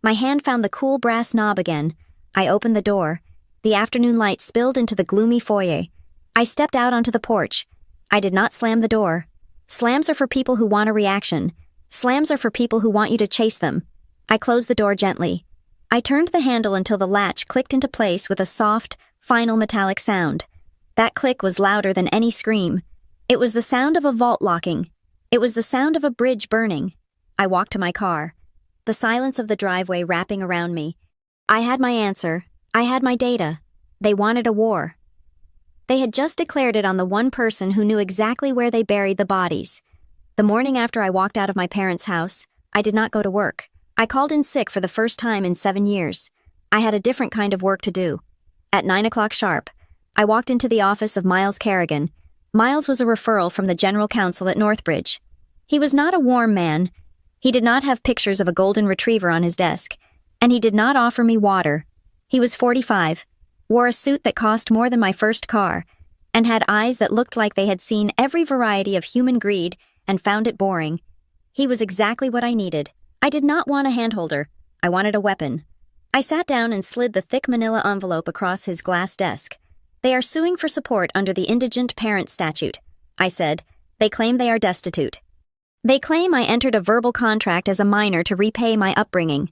My hand found the cool brass knob again. I opened the door. The afternoon light spilled into the gloomy foyer. I stepped out onto the porch. I did not slam the door. Slams are for people who want a reaction. Slams are for people who want you to chase them. I closed the door gently. I turned the handle until the latch clicked into place with a soft, final metallic sound. That click was louder than any scream. It was the sound of a vault locking. It was the sound of a bridge burning. I walked to my car, the silence of the driveway wrapping around me. I had my answer. I had my data. They wanted a war. They had just declared it on the one person who knew exactly where they buried the bodies. The morning after I walked out of my parents' house, I did not go to work. I called in sick for the first time in 7 years. I had a different kind of work to do. At 9 o'clock sharp, I walked into the office of Miles Kerrigan. Miles was a referral from the general counsel at Northbridge. He was not a warm man. He did not have pictures of a golden retriever on his desk, and he did not offer me water. He was 45, wore a suit that cost more than my first car, and had eyes that looked like they had seen every variety of human greed and found it boring. He was exactly what I needed. I did not want a handholder. I wanted a weapon. I sat down and slid the thick manila envelope across his glass desk. They are suing for support under the Indigent Parent Statute, I said. They claim they are destitute. They claim I entered a verbal contract as a minor to repay my upbringing.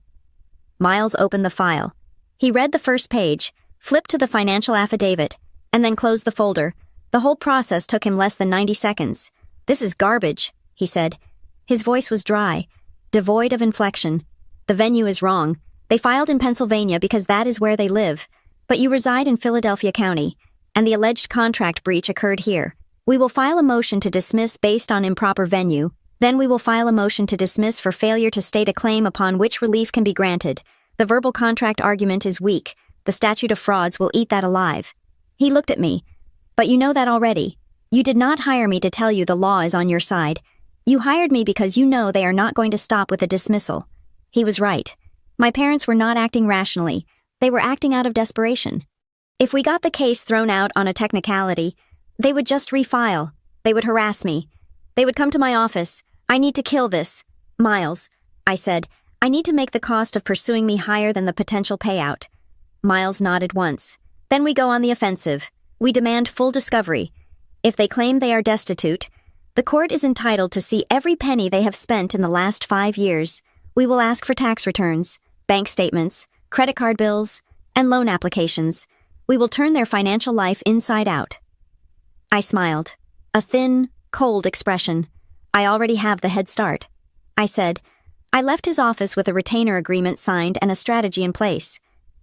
Miles opened the file. He read the first page, flipped to the financial affidavit, and then closed the folder. The whole process took him less than 90 seconds. This is garbage, he said. His voice was dry, devoid of inflection. The venue is wrong. They filed in Pennsylvania because that is where they live. But you reside in Philadelphia County, and the alleged contract breach occurred here. We will file a motion to dismiss based on improper venue. Then we will file a motion to dismiss for failure to state a claim upon which relief can be granted. The verbal contract argument is weak. The statute of frauds will eat that alive." He looked at me. "But you know that already. You did not hire me to tell you the law is on your side. You hired me because you know they are not going to stop with a dismissal." He was right. My parents were not acting rationally. They were acting out of desperation. If we got the case thrown out on a technicality, they would just refile. They would harass me. They would come to my office. "I need to kill this. Miles," I said, "I need to make the cost of pursuing me higher than the potential payout." Miles nodded once. "Then we go on the offensive. We demand full discovery. If they claim they are destitute, the court is entitled to see every penny they have spent in the last 5 years. We will ask for tax returns, bank statements, credit card bills, and loan applications. We will turn their financial life inside out." I smiled. A thin, cold expression. "I already have the head start." I said. I left his office with a retainer agreement signed and a strategy in place.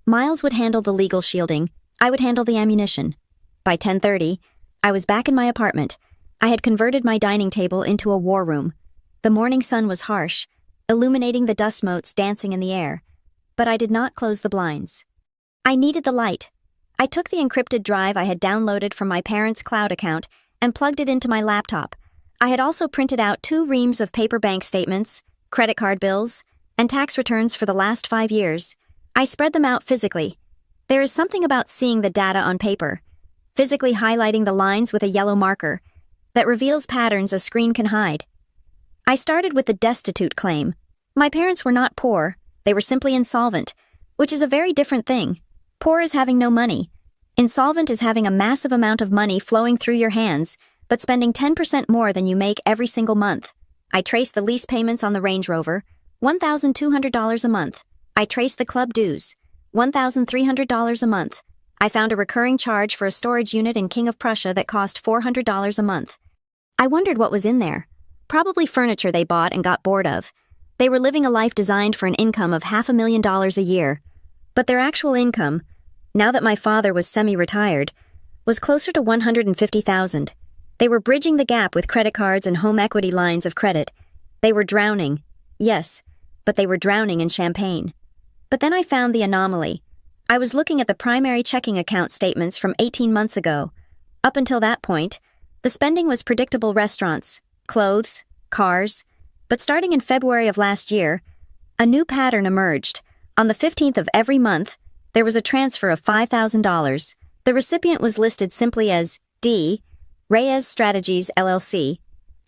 Miles would handle the legal shielding. I would handle the ammunition. By 10:30, I was back in my apartment. I had converted my dining table into a war room. The morning sun was harsh, illuminating the dust motes dancing in the air. But I did not close the blinds. I needed the light. I took the encrypted drive I had downloaded from my parents' cloud account and plugged it into my laptop. I had also printed out 2 reams of paper bank statements, credit card bills, and tax returns for the last 5 years. I spread them out physically. There is something about seeing the data on paper, physically highlighting the lines with a yellow marker, that reveals patterns a screen can hide. I started with the destitute claim. My parents were not poor, they were simply insolvent, which is a very different thing. Poor is having no money. Insolvent is having a massive amount of money flowing through your hands, but spending 10% more than you make every single month. I traced the lease payments on the Range Rover, $1,200 a month. I traced the club dues, $1,300 a month. I found a recurring charge for a storage unit in King of Prussia that cost $400 a month. I wondered what was in there. Probably furniture they bought and got bored of. They were living a life designed for an income of $500,000 a year. But their actual income, now that my father was semi-retired, was closer to $150,000. They were bridging the gap with credit cards and home equity lines of credit. They were drowning. Yes, but they were drowning in champagne. But then I found the anomaly. I was looking at the primary checking account statements from 18 months ago. Up until that point, the spending was predictable: restaurants, clothes, cars. But starting in February of last year, a new pattern emerged. On the 15th of every month, there was a transfer of $5,000. The recipient was listed simply as D. Reyes Strategies, LLC.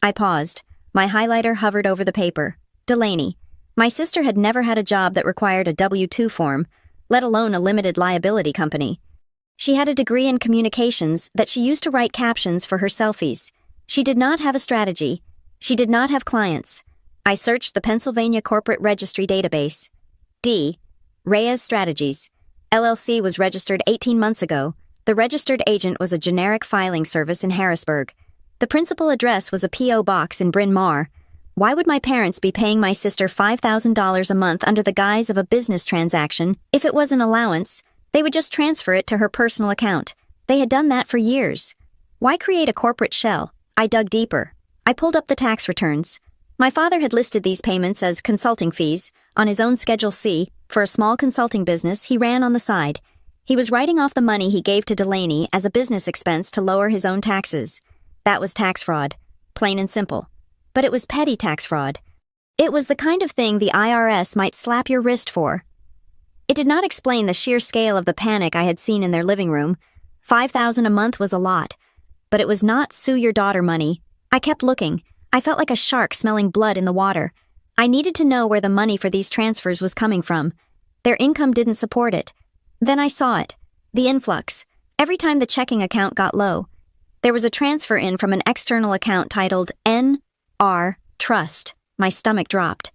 I paused. My highlighter hovered over the paper. Delaney. My sister had never had a job that required a W-2 form, let alone a limited liability company. She had a degree in communications that she used to write captions for her selfies. She did not have a strategy. She did not have clients. I searched the Pennsylvania Corporate Registry database. D. Reyes Strategies, LLC was registered 18 months ago. The registered agent was a generic filing service in Harrisburg. The principal address was a P.O. box in Bryn Mawr. Why would my parents be paying my sister $5,000 a month under the guise of a business transaction? If it was an allowance, they would just transfer it to her personal account. They had done that for years. Why create a corporate shell? I dug deeper. I pulled up the tax returns. My father had listed these payments as consulting fees on his own Schedule C for a small consulting business he ran on the side. He was writing off the money he gave to Delaney as a business expense to lower his own taxes. That was tax fraud, plain and simple. But it was petty tax fraud. It was the kind of thing the IRS might slap your wrist for. It did not explain the sheer scale of the panic I had seen in their living room. $5,000 a month was a lot. But it was not sue your daughter money. I kept looking. I felt like a shark smelling blood in the water. I needed to know where the money for these transfers was coming from. Their income didn't support it. Then I saw it. The influx. Every time the checking account got low, there was a transfer in from an external account titled N.R. Trust. My stomach dropped.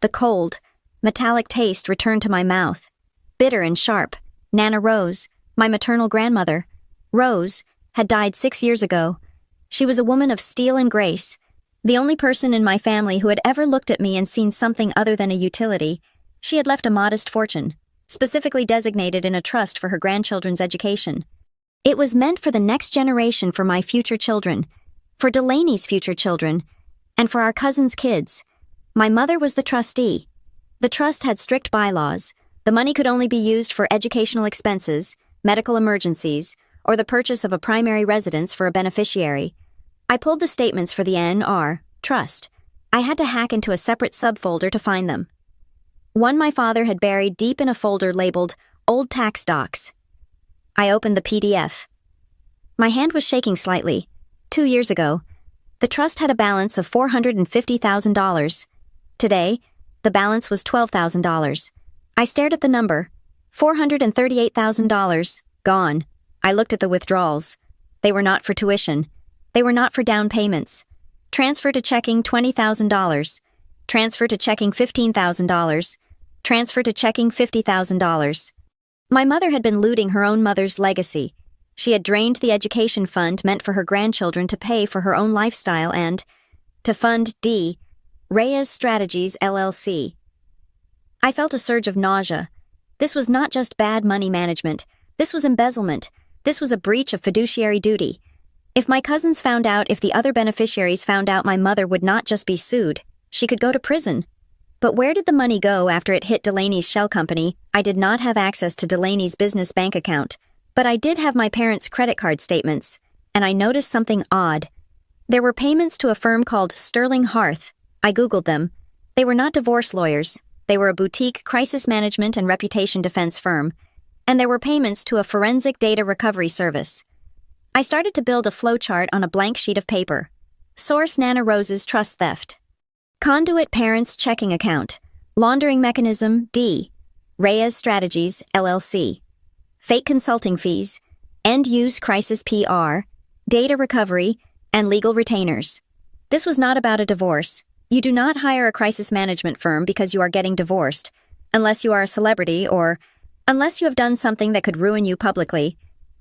The cold, metallic taste returned to my mouth. Bitter and sharp. Nana Rose, my maternal grandmother. Rose had died 6 years ago. She was a woman of steel and grace. The only person in my family who had ever looked at me and seen something other than a utility. She had left a modest fortune, specifically designated in a trust for her grandchildren's education. It was meant for the next generation, for my future children, for Delaney's future children, and for our cousin's kids. My mother was the trustee. The trust had strict bylaws. The money could only be used for educational expenses, medical emergencies, or the purchase of a primary residence for a beneficiary. I pulled the statements for the N.R. Trust. I had to hack into a separate subfolder to find them. One my father had buried deep in a folder labeled Old Tax Docs. I opened the PDF. My hand was shaking slightly. 2 years ago, the trust had a balance of $450,000. Today, the balance was $12,000. I stared at the number. $438,000. Gone. I looked at the withdrawals. They were not for tuition. They were not for down payments. Transfer to checking $20,000. Transfer to checking $15,000. Transfer to checking $50,000. My mother had been looting her own mother's legacy. She had drained the education fund meant for her grandchildren to pay for her own lifestyle and to fund D. Reyes Strategies, LLC. I felt a surge of nausea. This was not just bad money management. This was embezzlement. This was a breach of fiduciary duty. If my cousins found out, if the other beneficiaries found out, my mother would not just be sued. She could go to prison. But where did the money go after it hit Delaney's shell company? I did not have access to Delaney's business bank account, but I did have my parents' credit card statements, and I noticed something odd. There were payments to a firm called Sterling Hearth. I Googled them. They were not divorce lawyers. They were a boutique crisis management and reputation defense firm. And there were payments to a forensic data recovery service. I started to build a flowchart on a blank sheet of paper. Source: Nana Rose's trust theft. Conduit: parents' checking account. Laundering mechanism: D. Reyes Strategies, LLC. Fake consulting fees. End-use crisis PR. Data recovery. And legal retainers. This was not about a divorce. You do not hire a crisis management firm because you are getting divorced, unless you are a celebrity or unless you have done something that could ruin you publicly.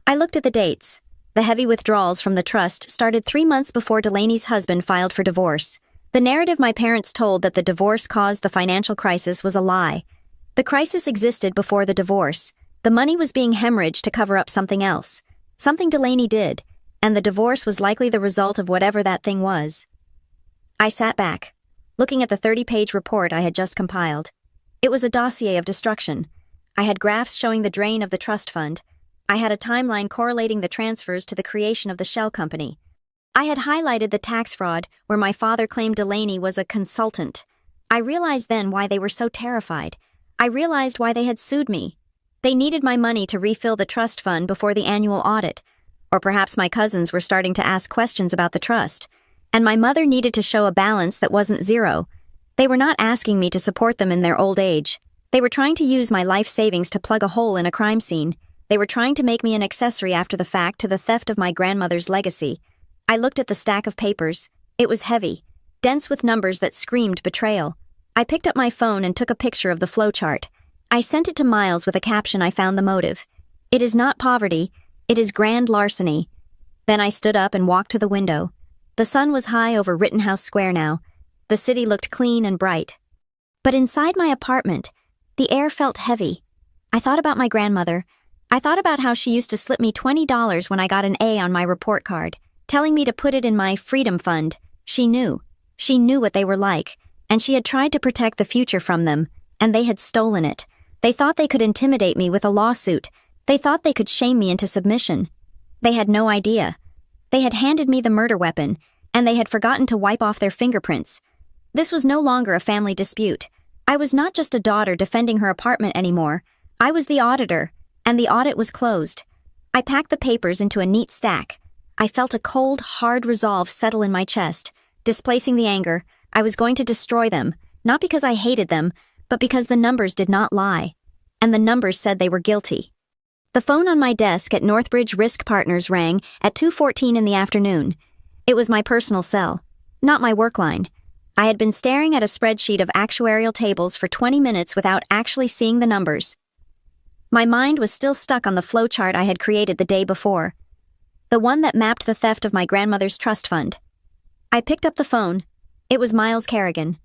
I looked at the dates. The heavy withdrawals from the trust started 3 months before Delaney's husband filed for divorce. The narrative my parents told that the divorce caused the financial crisis was a lie. The crisis existed before the divorce. The money was being hemorrhaged to cover up something else. Something Delaney did, and the divorce was likely the result of whatever that thing was. I sat back, looking at the 30-page report I had just compiled. It was a dossier of destruction. I had graphs showing the drain of the trust fund. I had a timeline correlating the transfers to the creation of the shell company. I had highlighted the tax fraud where my father claimed Delaney was a consultant. I realized then why they were so terrified. I realized why they had sued me. They needed my money to refill the trust fund before the annual audit. Or perhaps my cousins were starting to ask questions about the trust. And my mother needed to show a balance that wasn't zero. They were not asking me to support them in their old age. They were trying to use my life savings to plug a hole in a crime scene. They were trying to make me an accessory after the fact to the theft of my grandmother's legacy. I looked at the stack of papers. It was heavy, dense with numbers that screamed betrayal. I picked up my phone and took a picture of the flowchart. I sent it to Miles with a caption: I found the motive. It is not poverty, it is grand larceny. Then I stood up and walked to the window. The sun was high over Rittenhouse Square now. The city looked clean and bright. But inside my apartment, the air felt heavy. I thought about my grandmother. I thought about how she used to slip me $20 when I got an A on my report card, telling me to put it in my freedom fund. She knew. She knew what they were like, and she had tried to protect the future from them, and they had stolen it. They thought they could intimidate me with a lawsuit. They thought they could shame me into submission. They had no idea. They had handed me the murder weapon, and they had forgotten to wipe off their fingerprints. This was no longer a family dispute. I was not just a daughter defending her apartment anymore. I was the auditor, and the audit was closed. I packed the papers into a neat stack. I felt a cold, hard resolve settle in my chest, displacing the anger. I was going to destroy them, not because I hated them, but because the numbers did not lie. And the numbers said they were guilty. The phone on my desk at Northbridge Risk Partners rang at 2:14 in the afternoon. It was my personal cell, not my work line. I had been staring at a spreadsheet of actuarial tables for 20 minutes without actually seeing the numbers. My mind was still stuck on the flowchart I had created the day before, the one that mapped the theft of my grandmother's trust fund. I picked up the phone. It was Miles Kerrigan.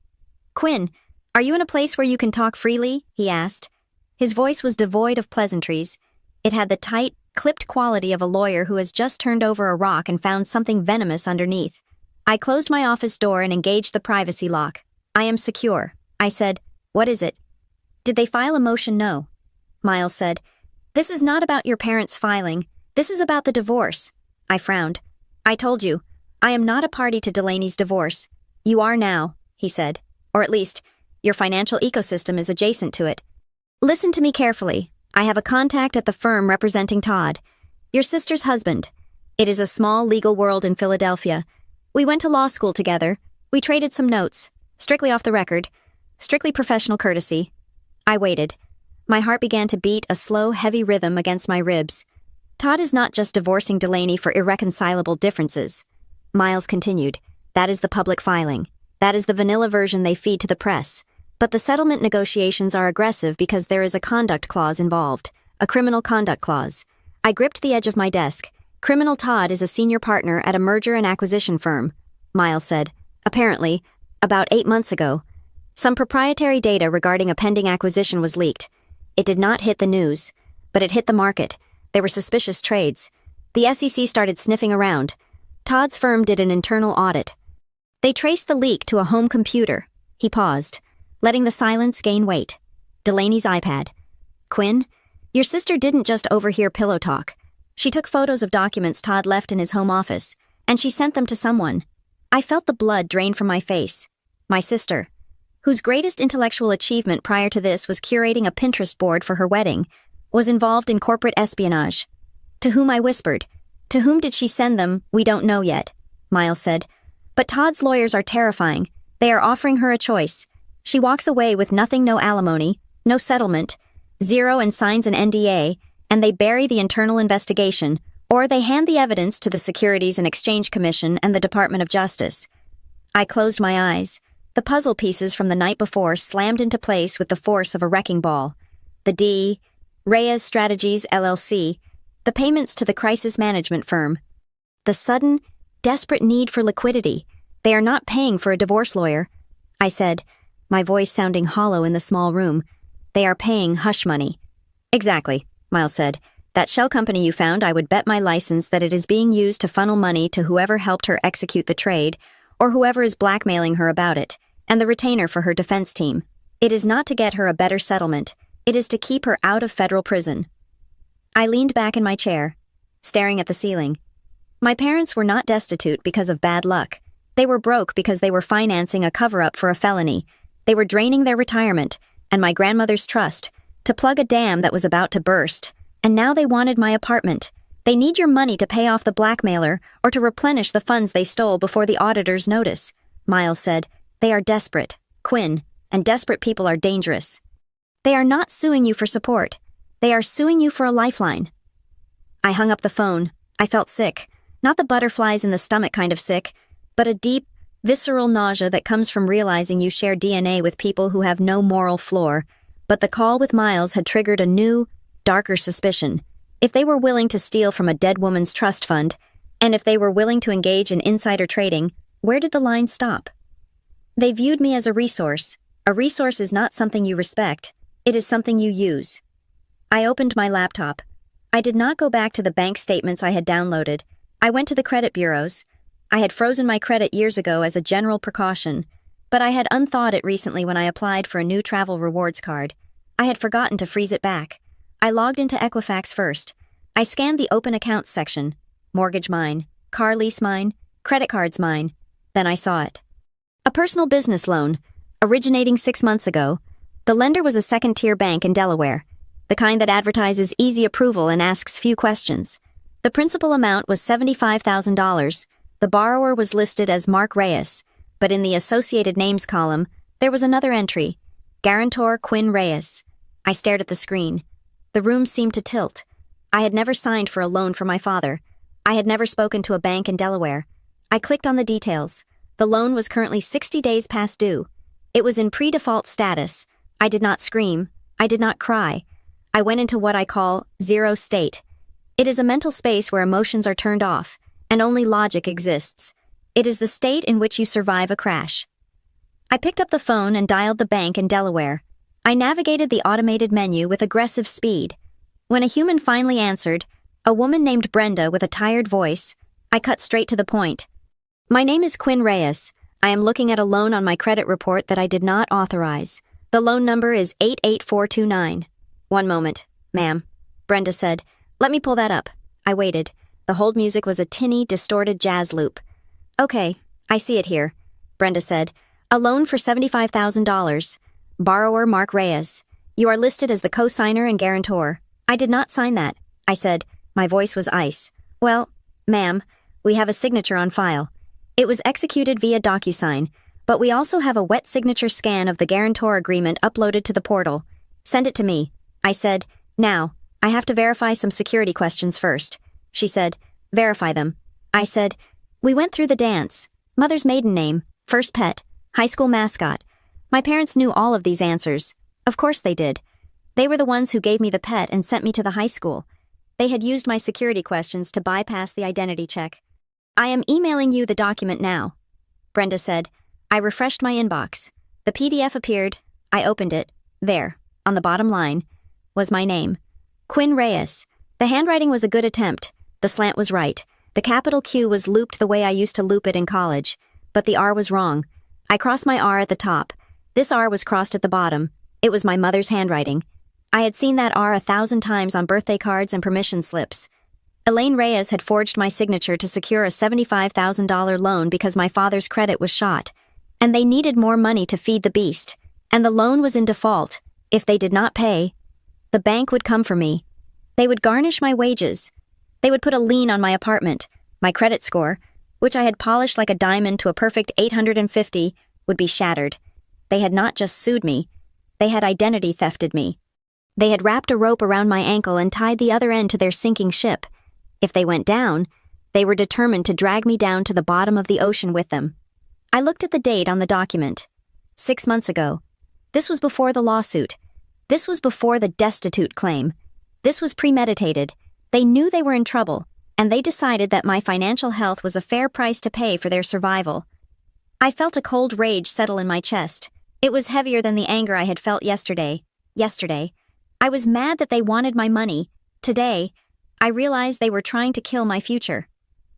"Quinn, are you in a place where you can talk freely?" he asked. His voice was devoid of pleasantries. It had the tight, clipped quality of a lawyer who has just turned over a rock and found something venomous underneath. I closed my office door and engaged the privacy lock. I am secure. I said, "What is it?" "Did they file a motion? No." Miles said, "This is not about your parents filing. This is about the divorce." I frowned. "I told you, I am not a party to Delaney's divorce." "You are now," he said. "Or at least, your financial ecosystem is adjacent to it. Listen to me carefully. I have a contact at the firm representing Todd, your sister's husband. It is a small legal world in Philadelphia. We went to law school together. We traded some notes. Strictly off the record. Strictly professional courtesy." I waited. My heart began to beat a slow, heavy rhythm against my ribs. Todd is not just divorcing Delaney for irreconcilable differences. Miles continued. That is the public filing. That is the vanilla version they feed to the press. But the settlement negotiations are aggressive because there is a conduct clause involved. A criminal conduct clause. I gripped the edge of my desk. "Criminal Todd is a senior partner at a merger and acquisition firm," Miles said. "Apparently, about 8 months ago, some proprietary data regarding a pending acquisition was leaked. It did not hit the news, but it hit the market. There were suspicious trades. The SEC started sniffing around. Todd's firm did an internal audit. They traced the leak to a home computer." He paused, letting the silence gain weight. "Delaney's iPad. Quinn, your sister didn't just overhear pillow talk. She took photos of documents Todd left in his home office, and she sent them to someone." I felt the blood drain from my face. My sister, whose greatest intellectual achievement prior to this was curating a Pinterest board for her wedding, was involved in corporate espionage. To whom I whispered, "To whom did she send them? We don't know yet," Miles said. "But Todd's lawyers are terrifying. They are offering her a choice. She walks away with nothing, no alimony, no settlement, zero, and signs an NDA, and they bury the internal investigation, or they hand the evidence to the Securities and Exchange Commission and the Department of Justice." I closed my eyes. The puzzle pieces from the night before slammed into place with the force of a wrecking ball. The D, Reyes Strategies LLC, the payments to the crisis management firm. The sudden, desperate need for liquidity. They are not paying for a divorce lawyer. I said, my voice sounding hollow in the small room. They are paying hush money. "Exactly," Miles said. "That shell company you found, I would bet my license that it is being used to funnel money to whoever helped her execute the trade, or whoever is blackmailing her about it, and the retainer for her defense team. It is not to get her a better settlement. It is to keep her out of federal prison." I leaned back in my chair, staring at the ceiling. My parents were not destitute because of bad luck. They were broke because they were financing a cover-up for a felony. They were draining their retirement, and my grandmother's trust, to plug a dam that was about to burst. And now they wanted my apartment. They need your money to pay off the blackmailer or to replenish the funds they stole before the auditors notice. Miles said, "They are desperate, Quinn, and desperate people are dangerous. They are not suing you for support. They are suing you for a lifeline." I hung up the phone. I felt sick. Not the butterflies in the stomach kind of sick, but a deep, visceral nausea that comes from realizing you share DNA with people who have no moral floor. But the call with Miles had triggered a new, darker suspicion. If they were willing to steal from a dead woman's trust fund, and if they were willing to engage in insider trading, where did the line stop? They viewed me as a resource. A resource is not something you respect. It is something you use. I opened my laptop. I did not go back to the bank statements I had downloaded. I went to the credit bureaus. I had frozen my credit years ago as a general precaution, but I had unthawed it recently when I applied for a new travel rewards card. I had forgotten to freeze it back. I logged into Equifax first. I scanned the open accounts section. Mortgage mine, car lease mine, credit cards mine. Then I saw it. A personal business loan, originating 6 months ago. The lender was a second-tier bank in Delaware, the kind that advertises easy approval and asks few questions. The principal amount was $75,000. The borrower was listed as Mark Reyes, but in the associated names column, there was another entry, Guarantor Quinn Reyes. I stared at the screen. The room seemed to tilt. I had never signed for a loan for my father. I had never spoken to a bank in Delaware. I clicked on the details. The loan was currently 60 days past due. It was in pre-default status. I did not scream. I did not cry. I went into what I call zero state. It is a mental space where emotions are turned off, and only logic exists. It is the state in which you survive a crash. I picked up the phone and dialed the bank in Delaware. I navigated the automated menu with aggressive speed. When a human finally answered, a woman named Brenda with a tired voice, I cut straight to the point. My name is Quinn Reyes. I am looking at a loan on my credit report that I did not authorize. The loan number is 88429. One moment, ma'am, Brenda said. Let me pull that up. I waited. The hold music was a tinny, distorted jazz loop. Okay, I see it here, Brenda said. A loan for $75,000. Borrower Mark Reyes. You are listed as the co-signer and guarantor. I did not sign that, I said. My voice was ice. Well, ma'am, we have a signature on file. It was executed via DocuSign, but we also have a wet signature scan of the guarantor agreement uploaded to the portal. Send it to me, I said. Now, I have to verify some security questions first. She said, verify them. I said, we went through the dance. Mother's maiden name, first pet, high school mascot. My parents knew all of these answers. Of course they did. They were the ones who gave me the pet and sent me to the high school. They had used my security questions to bypass the identity check. I am emailing you the document now, Brenda said. I refreshed my inbox. The PDF appeared. I opened it. There, on the bottom line, was my name. Quinn Reyes. The handwriting was a good attempt. The slant was right. The capital Q was looped the way I used to loop it in college. But the R was wrong. I crossed my R at the top. This R was crossed at the bottom. It was my mother's handwriting. I had seen that R 1,000 times on birthday cards and permission slips. Elaine Reyes had forged my signature to secure a $75,000 loan because my father's credit was shot. And they needed more money to feed the beast. And the loan was in default. If they did not pay, the bank would come for me. They would garnish my wages. They would put a lien on my apartment. My credit score, which I had polished like a diamond to a perfect 850, would be shattered. They had not just sued me. They had identity thefted me. They had wrapped a rope around my ankle and tied the other end to their sinking ship. If they went down, they were determined to drag me down to the bottom of the ocean with them. I looked at the date on the document. 6 months ago. This was before the lawsuit. This was before the destitute claim. This was premeditated. They knew they were in trouble, and they decided that my financial health was a fair price to pay for their survival. I felt a cold rage settle in my chest. It was heavier than the anger I had felt yesterday. I was mad that they wanted my money. Today, I realized they were trying to kill my future.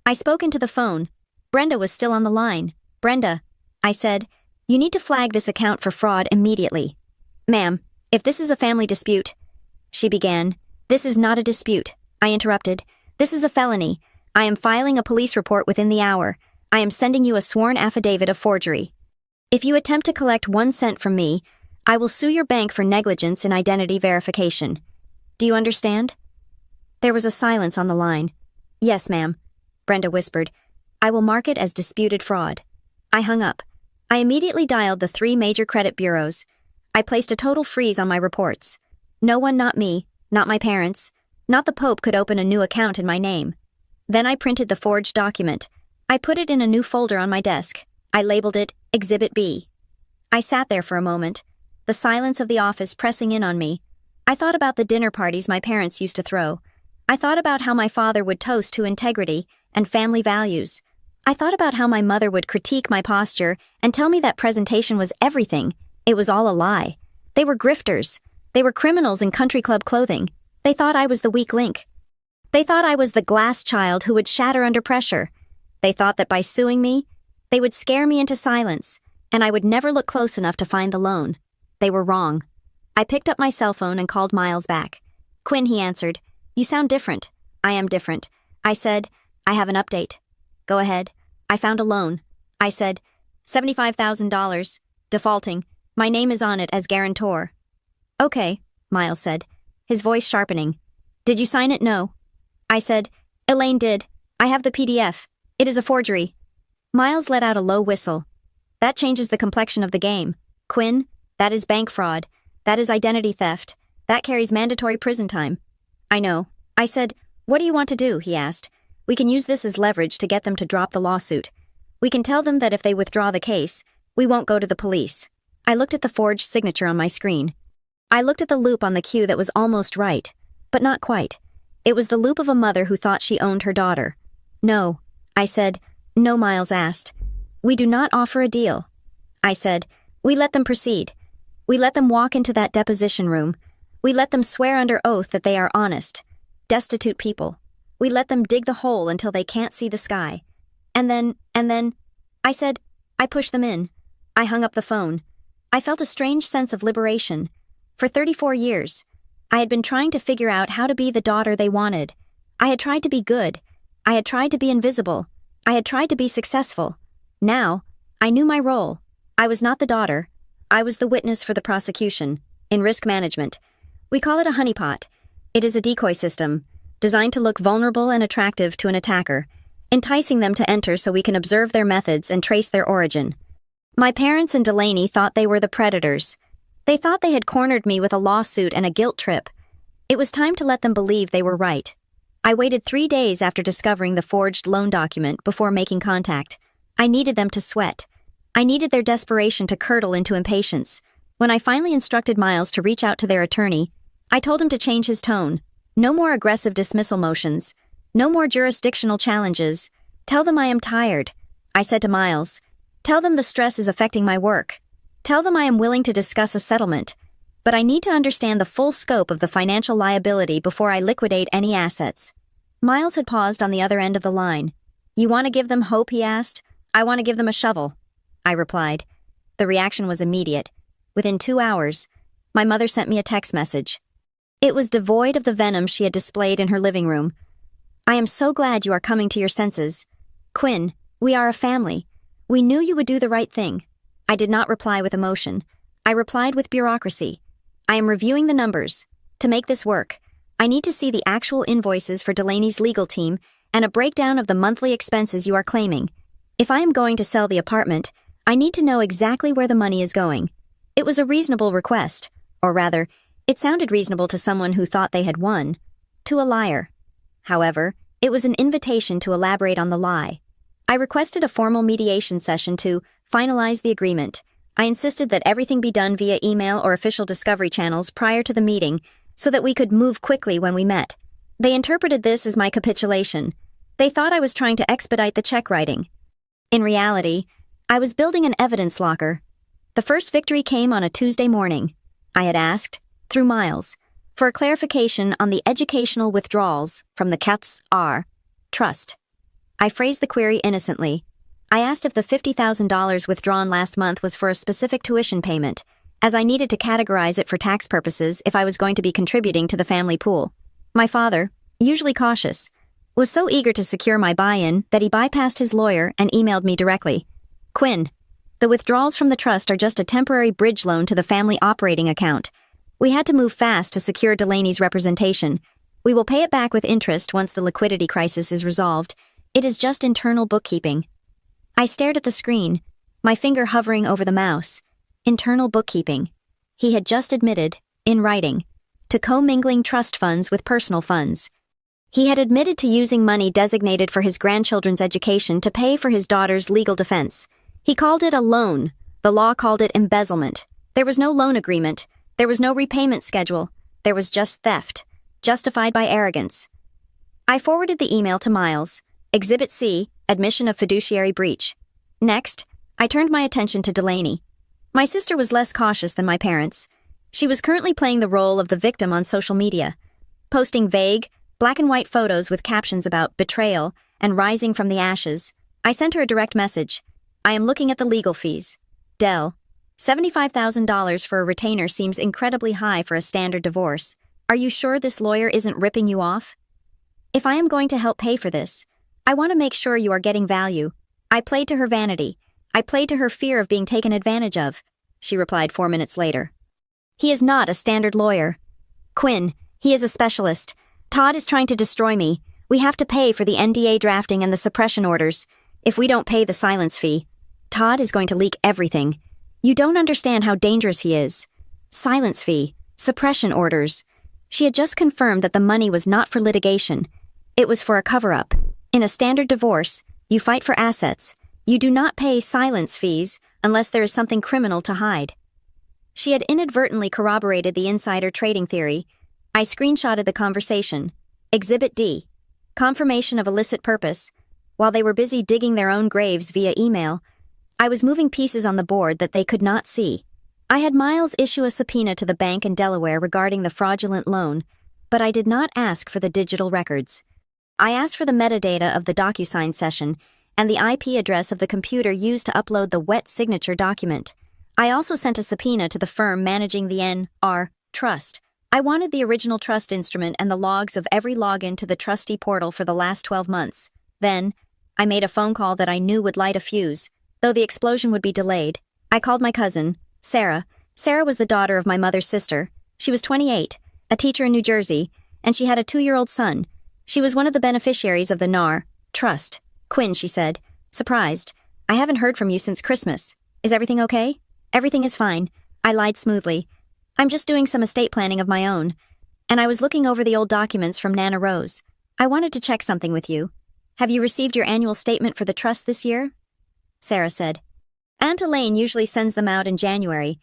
I spoke into the phone. Brenda was still on the line. Brenda, I said, you need to flag this account for fraud immediately. Ma'am, if this is a family dispute, she began. This is not a dispute, I interrupted. This is a felony. I am filing a police report within the hour. I am sending you a sworn affidavit of forgery. If you attempt to collect 1 cent from me, I will sue your bank for negligence in identity verification. Do you understand? There was a silence on the line. Yes, ma'am, Brenda whispered. I will mark it as disputed fraud. I hung up. I immediately dialed the 3 major credit bureaus. I placed a total freeze on my reports. No one, not me, not my parents, not the Pope could open a new account in my name. Then I printed the forged document. I put it in a new folder on my desk. I labeled it Exhibit B. I sat there for a moment, the silence of the office pressing in on me. I thought about the dinner parties my parents used to throw. I thought about how my father would toast to integrity and family values. I thought about how my mother would critique my posture and tell me that presentation was everything. It was all a lie. They were grifters. They were criminals in country club clothing. They thought I was the weak link. They thought I was the glass child who would shatter under pressure. They thought that by suing me, they would scare me into silence, and I would never look close enough to find the loan. They were wrong. I picked up my cell phone and called Miles back. Quinn, he answered. You sound different. I am different. I said, I have an update. Go ahead. I found a loan. I said, $75,000. Defaulting. My name is on it as guarantor. Okay, Miles said, his voice sharpening. Did you sign it? No. I said, Elaine did. I have the PDF. It is a forgery. Miles let out a low whistle. That changes the complexion of the game. Quinn, that is bank fraud. That is identity theft. That carries mandatory prison time. I know. I said, what do you want to do? He asked. We can use this as leverage to get them to drop the lawsuit. We can tell them that if they withdraw the case, we won't go to the police. I looked at the forged signature on my screen. I looked at the loop on the Q that was almost right, but not quite. It was the loop of a mother who thought she owned her daughter. No, I said. No, Miles asked. We do not offer a deal. I said, we let them proceed. We let them walk into that deposition room. We let them swear under oath that they are honest, destitute people. We let them dig the hole until they can't see the sky. And then, I said, "I push them in." I hung up the phone. I felt a strange sense of liberation. For 34 years, I had been trying to figure out how to be the daughter they wanted. I had tried to be good. I had tried to be invisible. I had tried to be successful. Now, I knew my role. I was not the daughter. I was the witness for the prosecution. In risk management, we call it a honeypot. It is a decoy system, designed to look vulnerable and attractive to an attacker, enticing them to enter so we can observe their methods and trace their origin. My parents and Delaney thought they were the predators. They thought they had cornered me with a lawsuit and a guilt trip. It was time to let them believe they were right. I waited 3 days after discovering the forged loan document before making contact. I needed them to sweat. I needed their desperation to curdle into impatience. When I finally instructed Miles to reach out to their attorney, I told him to change his tone. No more aggressive dismissal motions. No more jurisdictional challenges. Tell them I am tired. I said to Miles, tell them the stress is affecting my work. Tell them I am willing to discuss a settlement. But I need to understand the full scope of the financial liability before I liquidate any assets. Miles had paused on the other end of the line. You want to give them hope, he asked. I want to give them a shovel, I replied. The reaction was immediate. Within 2 hours, my mother sent me a text message. It was devoid of the venom she had displayed in her living room. I am so glad you are coming to your senses. Quinn, we are a family. We knew you would do the right thing. I did not reply with emotion. I replied with bureaucracy. I am reviewing the numbers. To make this work, I need to see the actual invoices for Delaney's legal team and a breakdown of the monthly expenses you are claiming. If I am going to sell the apartment, I need to know exactly where the money is going. It was a reasonable request, or rather, it sounded reasonable to someone who thought they had won. To a liar. However, it was an invitation to elaborate on the lie. I requested a formal mediation session to finalize the agreement. I insisted that everything be done via email or official discovery channels prior to the meeting so that we could move quickly when we met. They interpreted this as my capitulation. They thought I was trying to expedite the check writing. In reality, I was building an evidence locker. The first victory came on a Tuesday morning. I had asked, through Miles, for a clarification on the educational withdrawals from the KEPS-R trust. I phrased the query innocently. I asked if the $50,000 withdrawn last month was for a specific tuition payment, as I needed to categorize it for tax purposes if I was going to be contributing to the family pool. My father, usually cautious, was so eager to secure my buy-in that he bypassed his lawyer and emailed me directly. Quinn, the withdrawals from the trust are just a temporary bridge loan to the family operating account. We had to move fast to secure Delaney's representation. We will pay it back with interest once the liquidity crisis is resolved. It is just internal bookkeeping. I stared at the screen, my finger hovering over the mouse. Internal bookkeeping. He had just admitted, in writing, to commingling trust funds with personal funds. He had admitted to using money designated for his grandchildren's education to pay for his daughter's legal defense. He called it a loan. The law called it embezzlement. There was no loan agreement. There was no repayment schedule. There was just theft, justified by arrogance. I forwarded the email to Miles. Exhibit C, admission of fiduciary breach. Next, I turned my attention to Delaney. My sister was less cautious than my parents. She was currently playing the role of the victim on social media, posting vague, black-and-white photos with captions about betrayal and rising from the ashes. I sent her a direct message. I am looking at the legal fees. Del, $75,000 for a retainer seems incredibly high for a standard divorce. Are you sure this lawyer isn't ripping you off? If I am going to help pay for this, I want to make sure you are getting value. I played to her vanity. I played to her fear of being taken advantage of, she replied 4 minutes later. He is not a standard lawyer. Quinn, he is a specialist. Todd is trying to destroy me. We have to pay for the NDA drafting and the suppression orders. If we don't pay the silence fee, Todd is going to leak everything. You don't understand how dangerous he is. Silence fee, suppression orders. She had just confirmed that the money was not for litigation. It was for a cover-up. In a standard divorce, you fight for assets. You do not pay silence fees unless there is something criminal to hide. She had inadvertently corroborated the insider trading theory. I screenshotted the conversation. Exhibit D. Confirmation of illicit purpose. While they were busy digging their own graves via email, I was moving pieces on the board that they could not see. I had Miles issue a subpoena to the bank in Delaware regarding the fraudulent loan, but I did not ask for the digital records. I asked for the metadata of the DocuSign session and the IP address of the computer used to upload the wet signature document. I also sent a subpoena to the firm managing the N.R. Trust. I wanted the original trust instrument and the logs of every login to the trustee portal for the last 12 months. Then, I made a phone call that I knew would light a fuse, though the explosion would be delayed. I called my cousin, Sarah. Sarah was the daughter of my mother's sister. She was 28, a teacher in New Jersey, and she had a 2-year-old son. She was one of the beneficiaries of the N.R. Trust. Quinn, she said, surprised. I haven't heard from you since Christmas. Is everything okay? Everything is fine. I lied smoothly. I'm just doing some estate planning of my own. And I was looking over the old documents from Nana Rose. I wanted to check something with you. Have you received your annual statement for the trust this year? Sarah said. Aunt Elaine usually sends them out in January,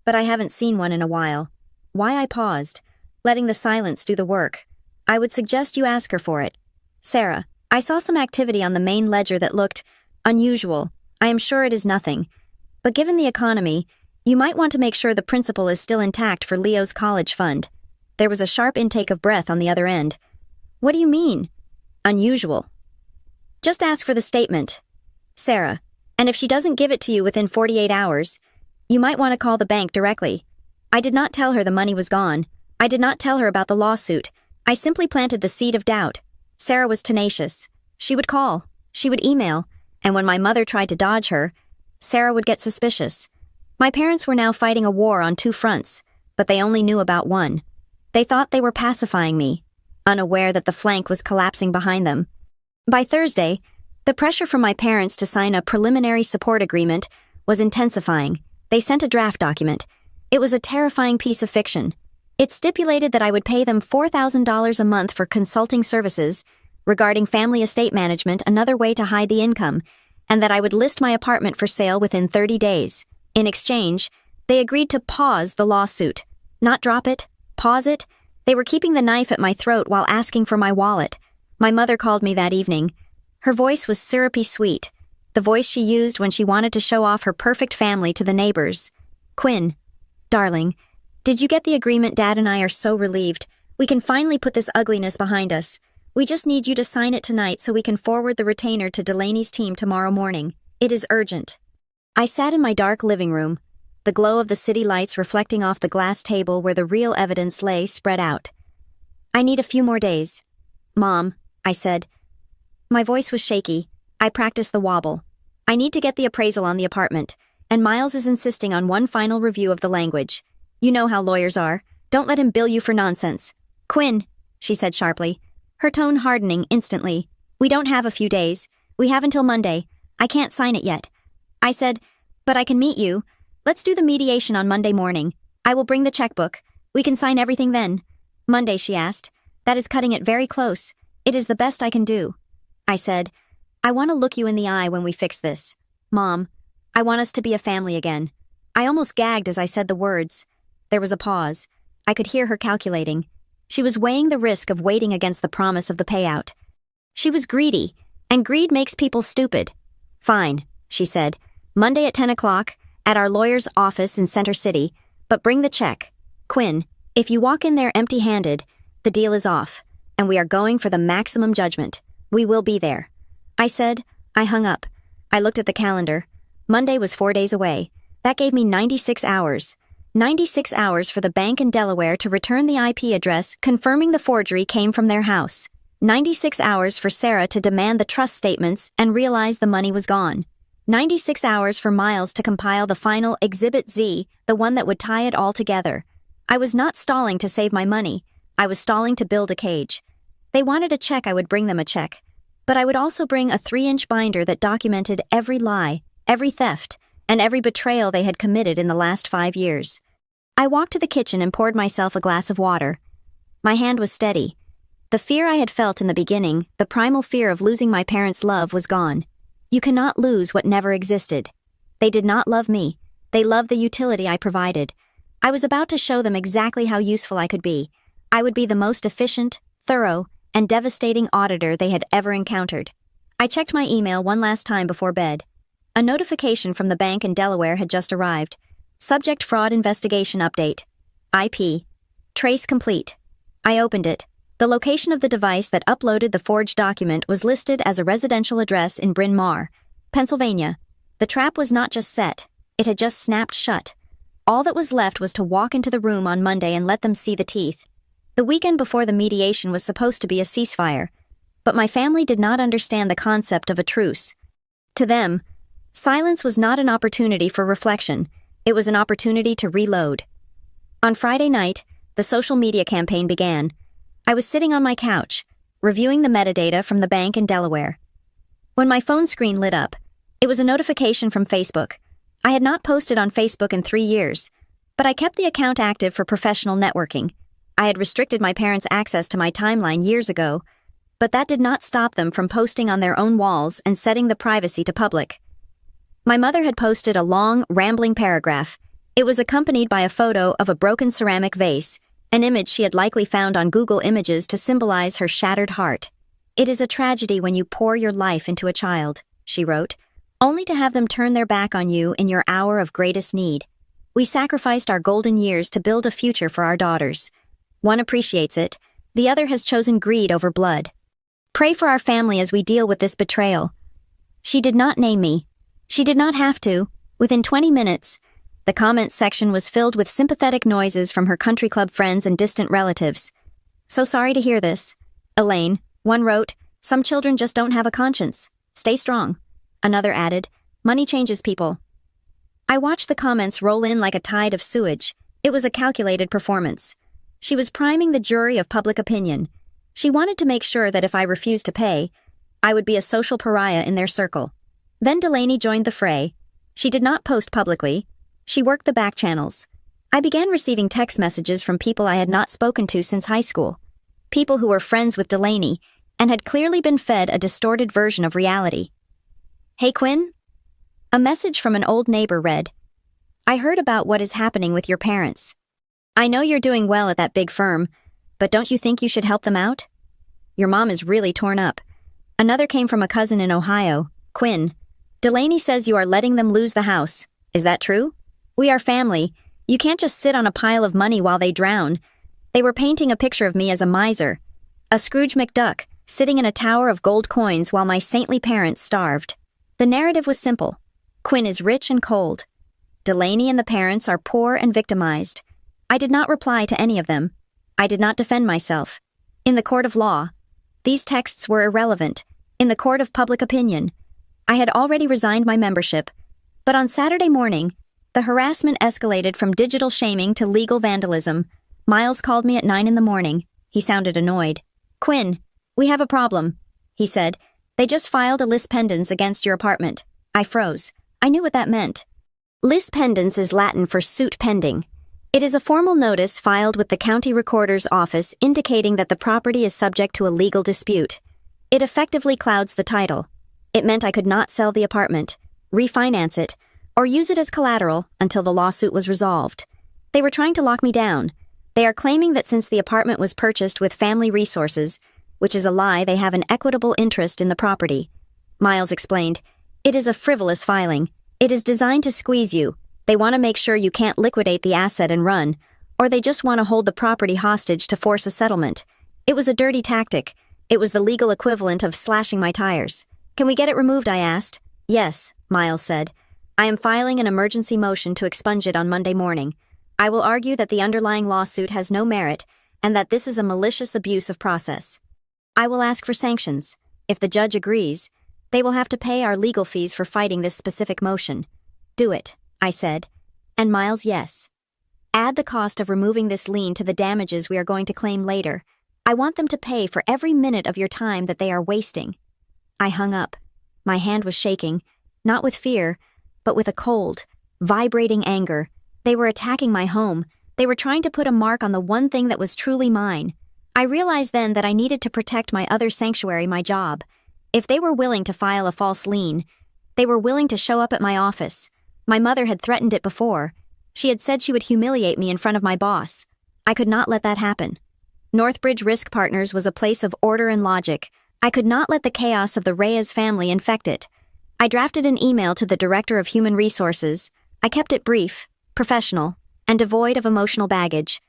but I haven't seen one in a while. Why I paused, letting the silence do the work. I would suggest you ask her for it. Sarah, I saw some activity on the main ledger that looked unusual. I am sure it is nothing. But given the economy, you might want to make sure the principal is still intact for Leo's college fund. There was a sharp intake of breath on the other end. What do you mean? Unusual. Just ask for the statement. Sarah, and if she doesn't give it to you within 48 hours, you might want to call the bank directly. I did not tell her the money was gone. I did not tell her about the lawsuit. I simply planted the seed of doubt. Sarah was tenacious. She would call. She would email. And when my mother tried to dodge her, Sarah would get suspicious. My parents were now fighting a war on 2 fronts, but they only knew about one. They thought they were pacifying me, unaware that the flank was collapsing behind them. By Thursday, the pressure from my parents to sign a preliminary support agreement was intensifying. They sent a draft document. It was a terrifying piece of fiction. It stipulated that I would pay them $4,000 a month for consulting services regarding family estate management, another way to hide the income, and that I would list my apartment for sale within 30 days. In exchange, they agreed to pause the lawsuit. Not drop it, pause it. They were keeping the knife at my throat while asking for my wallet. My mother called me that evening. Her voice was syrupy sweet, the voice she used when she wanted to show off her perfect family to the neighbors. Quinn, darling, did you get the agreement? Dad and I are so relieved. We can finally put this ugliness behind us. We just need you to sign it tonight so we can forward the retainer to Delaney's team tomorrow morning. It is urgent. I sat in my dark living room, the glow of the city lights reflecting off the glass table where the real evidence lay spread out. I need a few more days. Mom, I said. My voice was shaky. I practiced the wobble. I need to get the appraisal on the apartment, and Miles is insisting on one final review of the language. You know how lawyers are. Don't let him bill you for nonsense. Quinn, she said sharply, her tone hardening instantly. We don't have a few days. We have until Monday. I can't sign it yet. I said, but I can meet you. Let's do the mediation on Monday morning. I will bring the checkbook. We can sign everything then. Monday, she asked. That is cutting it very close. It is the best I can do. I said, I want to look you in the eye when we fix this. Mom, I want us to be a family again. I almost gagged as I said the words. There was a pause. I could hear her calculating. She was weighing the risk of waiting against the promise of the payout. She was greedy, and greed makes people stupid. Fine, she said. Monday at 10 o'clock, at our lawyer's office in Center City, but bring the check. Quinn, if you walk in there empty-handed, the deal is off, and we are going for the maximum judgment. We will be there. I said. I hung up. I looked at the calendar. Monday was 4 days away. That gave me 96 hours. 96 hours for the bank in Delaware to return the IP address confirming the forgery came from their house. 96 hours for Sarah to demand the trust statements and realize the money was gone. 96 hours for Miles to compile the final Exhibit Z, the one that would tie it all together. I was not stalling to save my money. I was stalling to build a cage. They wanted a check, I would bring them a check. But I would also bring a 3-inch binder that documented every lie, every theft, and every betrayal they had committed in the last 5 years. I walked to the kitchen and poured myself a glass of water. My hand was steady. The fear I had felt in the beginning, the primal fear of losing my parents' love, was gone. You cannot lose what never existed. They did not love me. They loved the utility I provided. I was about to show them exactly how useful I could be. I would be the most efficient, thorough, and devastating auditor they had ever encountered. I checked my email one last time before bed. A notification from the bank in Delaware had just arrived. Subject Fraud Investigation Update. IP. Trace complete. I opened it. The location of the device that uploaded the forged document was listed as a residential address in Bryn Mawr, Pennsylvania. The trap was not just set, it had just snapped shut. All that was left was to walk into the room on Monday and let them see the teeth. The weekend before the mediation was supposed to be a ceasefire, but my family did not understand the concept of a truce. To them, silence was not an opportunity for reflection, it was an opportunity to reload. On Friday night, the social media campaign began. I was sitting on my couch, reviewing the metadata from the bank in Delaware. When my phone screen lit up, it was a notification from Facebook. I had not posted on Facebook in 3 years, but I kept the account active for professional networking. I had restricted my parents' access to my timeline years ago, but that did not stop them from posting on their own walls and setting the privacy to public. My mother had posted a long, rambling paragraph. It was accompanied by a photo of a broken ceramic vase, an image she had likely found on Google Images to symbolize her shattered heart. "It is a tragedy when you pour your life into a child," she wrote, "only to have them turn their back on you in your hour of greatest need. We sacrificed our golden years to build a future for our daughters. One appreciates it, the other has chosen greed over blood. Pray for our family as we deal with this betrayal." She did not name me. She did not have to. Within 20 minutes, the comments section was filled with sympathetic noises from her country club friends and distant relatives. "So sorry to hear this. Elaine," one wrote, "some children just don't have a conscience. Stay strong." Another added, "Money changes people." I watched the comments roll in like a tide of sewage. It was a calculated performance. She was priming the jury of public opinion. She wanted to make sure that if I refused to pay, I would be a social pariah in their circle. Then Delaney joined the fray. She did not post publicly. She worked the back channels. I began receiving text messages from people I had not spoken to since high school. People who were friends with Delaney and had clearly been fed a distorted version of reality. "Hey Quinn?" A message from an old neighbor read, "I heard about what is happening with your parents. I know you're doing well at that big firm, but don't you think you should help them out? Your mom is really torn up." Another came from a cousin in Ohio, "Quinn, Delaney says you are letting them lose the house. Is that true? We are family. You can't just sit on a pile of money while they drown. They were painting a picture of me as a miser, a Scrooge McDuck, sitting in a tower of gold coins while my saintly parents starved." The narrative was simple. Quinn is rich and cold. Delaney and the parents are poor and victimized. I did not reply to any of them. I did not defend myself. In the court of law, these texts were irrelevant. In the court of public opinion, I had already resigned my membership. But on Saturday morning, the harassment escalated from digital shaming to legal vandalism. Miles called me at 9 in the morning. He sounded annoyed. "Quinn, we have a problem," he said. "They just filed a lis pendens against your apartment." I froze. I knew what that meant. Lis pendens is Latin for suit pending. It is a formal notice filed with the county recorder's office indicating that the property is subject to a legal dispute. It effectively clouds the title. It meant I could not sell the apartment, refinance it, or use it as collateral until the lawsuit was resolved. They were trying to lock me down. They are claiming that since the apartment was purchased with family resources, which is a lie, they have an equitable interest in the property. Miles explained, "It is a frivolous filing. It is designed to squeeze you. They want to make sure you can't liquidate the asset and run, or they just want to hold the property hostage to force a settlement. It was a dirty tactic. It was the legal equivalent of slashing my tires." "Can we get it removed?" I asked. "Yes," Miles said. "I am filing an emergency motion to expunge it on Monday morning. I will argue that the underlying lawsuit has no merit and that this is a malicious abuse of process. I will ask for sanctions. If the judge agrees, they will have to pay our legal fees for fighting this specific motion." "Do it," I said. And Miles, yes. "Add the cost of removing this lien to the damages we are going to claim later. I want them to pay for every minute of your time that they are wasting." I hung up. My hand was shaking, not with fear, but with a cold, vibrating anger. They were attacking my home. They were trying to put a mark on the one thing that was truly mine. I realized then that I needed to protect my other sanctuary, my job. If they were willing to file a false lien, they were willing to show up at my office. My mother had threatened it before. She had said she would humiliate me in front of my boss. I could not let that happen. Northbridge Risk Partners was a place of order and logic. I could not let the chaos of the Reyes family infect it. I drafted an email to the Director of Human Resources. I kept it brief, professional, and devoid of emotional baggage.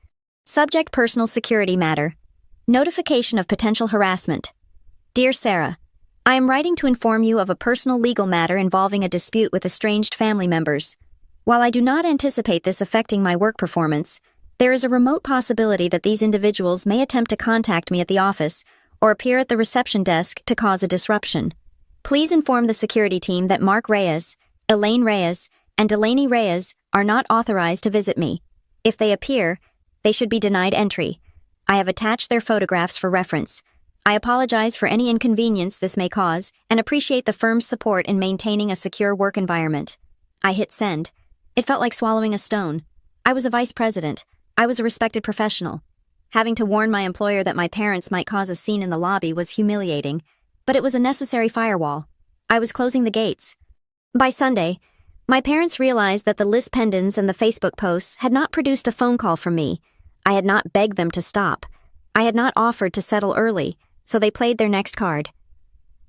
Subject: personal security matter. Notification of potential harassment. Dear Sarah, I am writing to inform you of a personal legal matter involving a dispute with estranged family members. While I do not anticipate this affecting my work performance, there is a remote possibility that these individuals may attempt to contact me at the office or appear at the reception desk to cause a disruption. Please inform the security team that Mark Reyes, Elaine Reyes, and Delaney Reyes are not authorized to visit me. If they appear, they should be denied entry. I have attached their photographs for reference. I apologize for any inconvenience this may cause and appreciate the firm's support in maintaining a secure work environment. I hit send. It felt like swallowing a stone. I was a vice president. I was a respected professional. Having to warn my employer that my parents might cause a scene in the lobby was humiliating, but it was a necessary firewall. I was closing the gates. By Sunday, my parents realized that the list pendants and the Facebook posts had not produced a phone call from me. I had not begged them to stop. I had not offered to settle early, so they played their next card.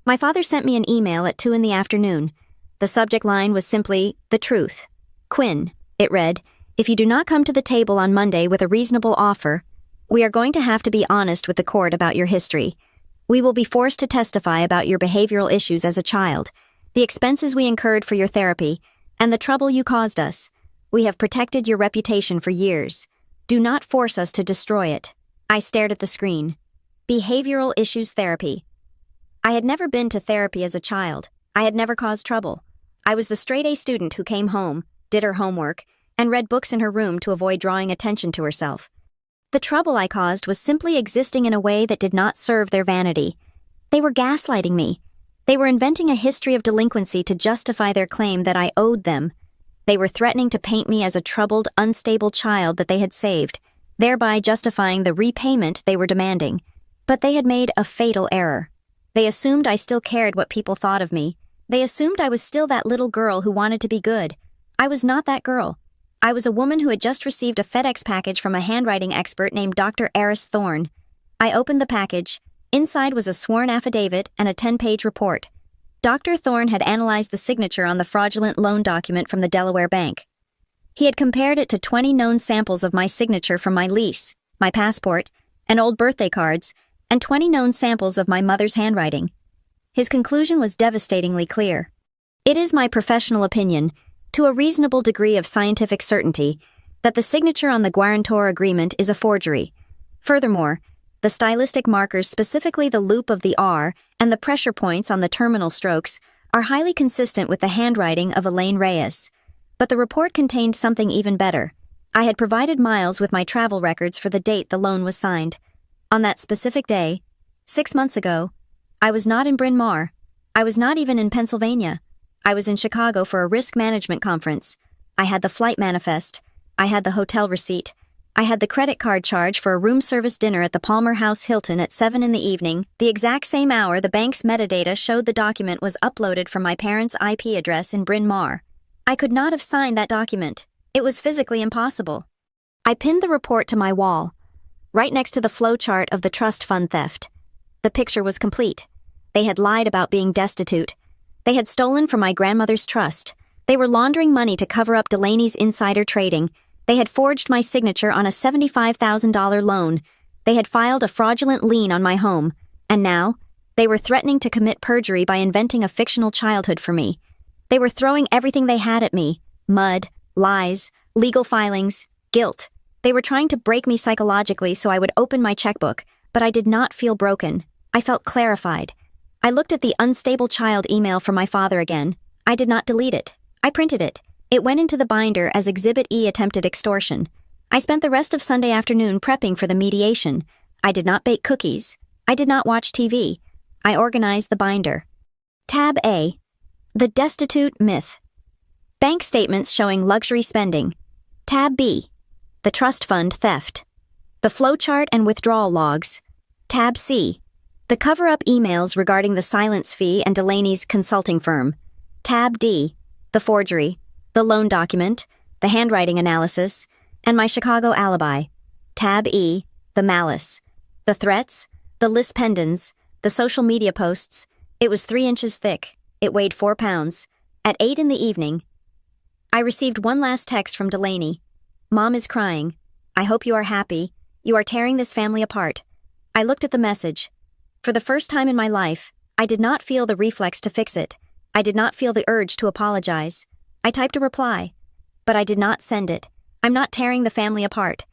My father sent me an email at 2 p.m. The subject line was simply, "The truth. Quinn," it read, "if you do not come to the table on Monday with a reasonable offer, we are going to have to be honest with the court about your history. We will be forced to testify about your behavioral issues as a child, the expenses we incurred for your therapy, and the trouble you caused us. We have protected your reputation for years. Do not force us to destroy it." I stared at the screen. Behavioral issues therapy. I had never been to therapy as a child. I had never caused trouble. I was the straight-A student who came home, did her homework, and read books in her room to avoid drawing attention to herself. The trouble I caused was simply existing in a way that did not serve their vanity. They were gaslighting me. They were inventing a history of delinquency to justify their claim that I owed them. They were threatening to paint me as a troubled, unstable child that they had saved, thereby justifying the repayment they were demanding. But they had made a fatal error. They assumed I still cared what people thought of me. They assumed I was still that little girl who wanted to be good. I was not that girl. I was a woman who had just received a FedEx package from a handwriting expert named Dr. Eris Thorne. I opened the package. Inside was a sworn affidavit and a 10-page report. Dr. Thorne had analyzed the signature on the fraudulent loan document from the Delaware Bank. He had compared it to 20 known samples of my signature from my lease, my passport, and old birthday cards, and 20 known samples of my mother's handwriting. His conclusion was devastatingly clear. It is my professional opinion, to a reasonable degree of scientific certainty, that the signature on the guarantor agreement is a forgery. Furthermore, the stylistic markers, specifically the loop of the R and the pressure points on the terminal strokes, are highly consistent with the handwriting of Elaine Reyes. But the report contained something even better. I had provided Miles with my travel records for the date the loan was signed. On that specific day, 6 months ago, I was not in Bryn Mawr. I was not even in Pennsylvania. I was in Chicago for a risk management conference. I had the flight manifest. I had the hotel receipt. I had the credit card charge for a room service dinner at the Palmer House Hilton at 7 p.m, the exact same hour the bank's metadata showed the document was uploaded from my parents' IP address in Bryn Mawr. I could not have signed that document. It was physically impossible. I pinned the report to my wall, right next to the flowchart of the trust fund theft. The picture was complete. They had lied about being destitute. They had stolen from my grandmother's trust. They were laundering money to cover up Delaney's insider trading. They had forged my signature on a $75,000 loan. They had filed a fraudulent lien on my home. And now, they were threatening to commit perjury by inventing a fictional childhood for me. They were throwing everything they had at me: mud, lies, legal filings, guilt. They were trying to break me psychologically so I would open my checkbook, but I did not feel broken. I felt clarified. I looked at the unstable child email from my father again. I did not delete it. I printed it. It went into the binder as Exhibit E attempted extortion. I spent the rest of Sunday afternoon prepping for the mediation. I did not bake cookies. I did not watch TV. I organized the binder. Tab A. The Destitute Myth. Bank statements showing luxury spending. Tab B. The Trust Fund Theft. The flowchart and withdrawal logs. Tab C. The cover-up emails regarding the silence fee and Delaney's consulting firm. Tab D. The forgery, the loan document, the handwriting analysis, and my Chicago alibi. Tab E. The malice. The threats, the list pendants, the social media posts. It was 3 inches thick. It weighed 4 pounds. At 8 p.m, I received one last text from Delaney. "Mom is crying. I hope you are happy. You are tearing this family apart. I looked at the message. For the first time in my life, I did not feel the reflex to fix it. I did not feel the urge to apologize. I typed a reply, but I did not send it. I'm not tearing the family apart.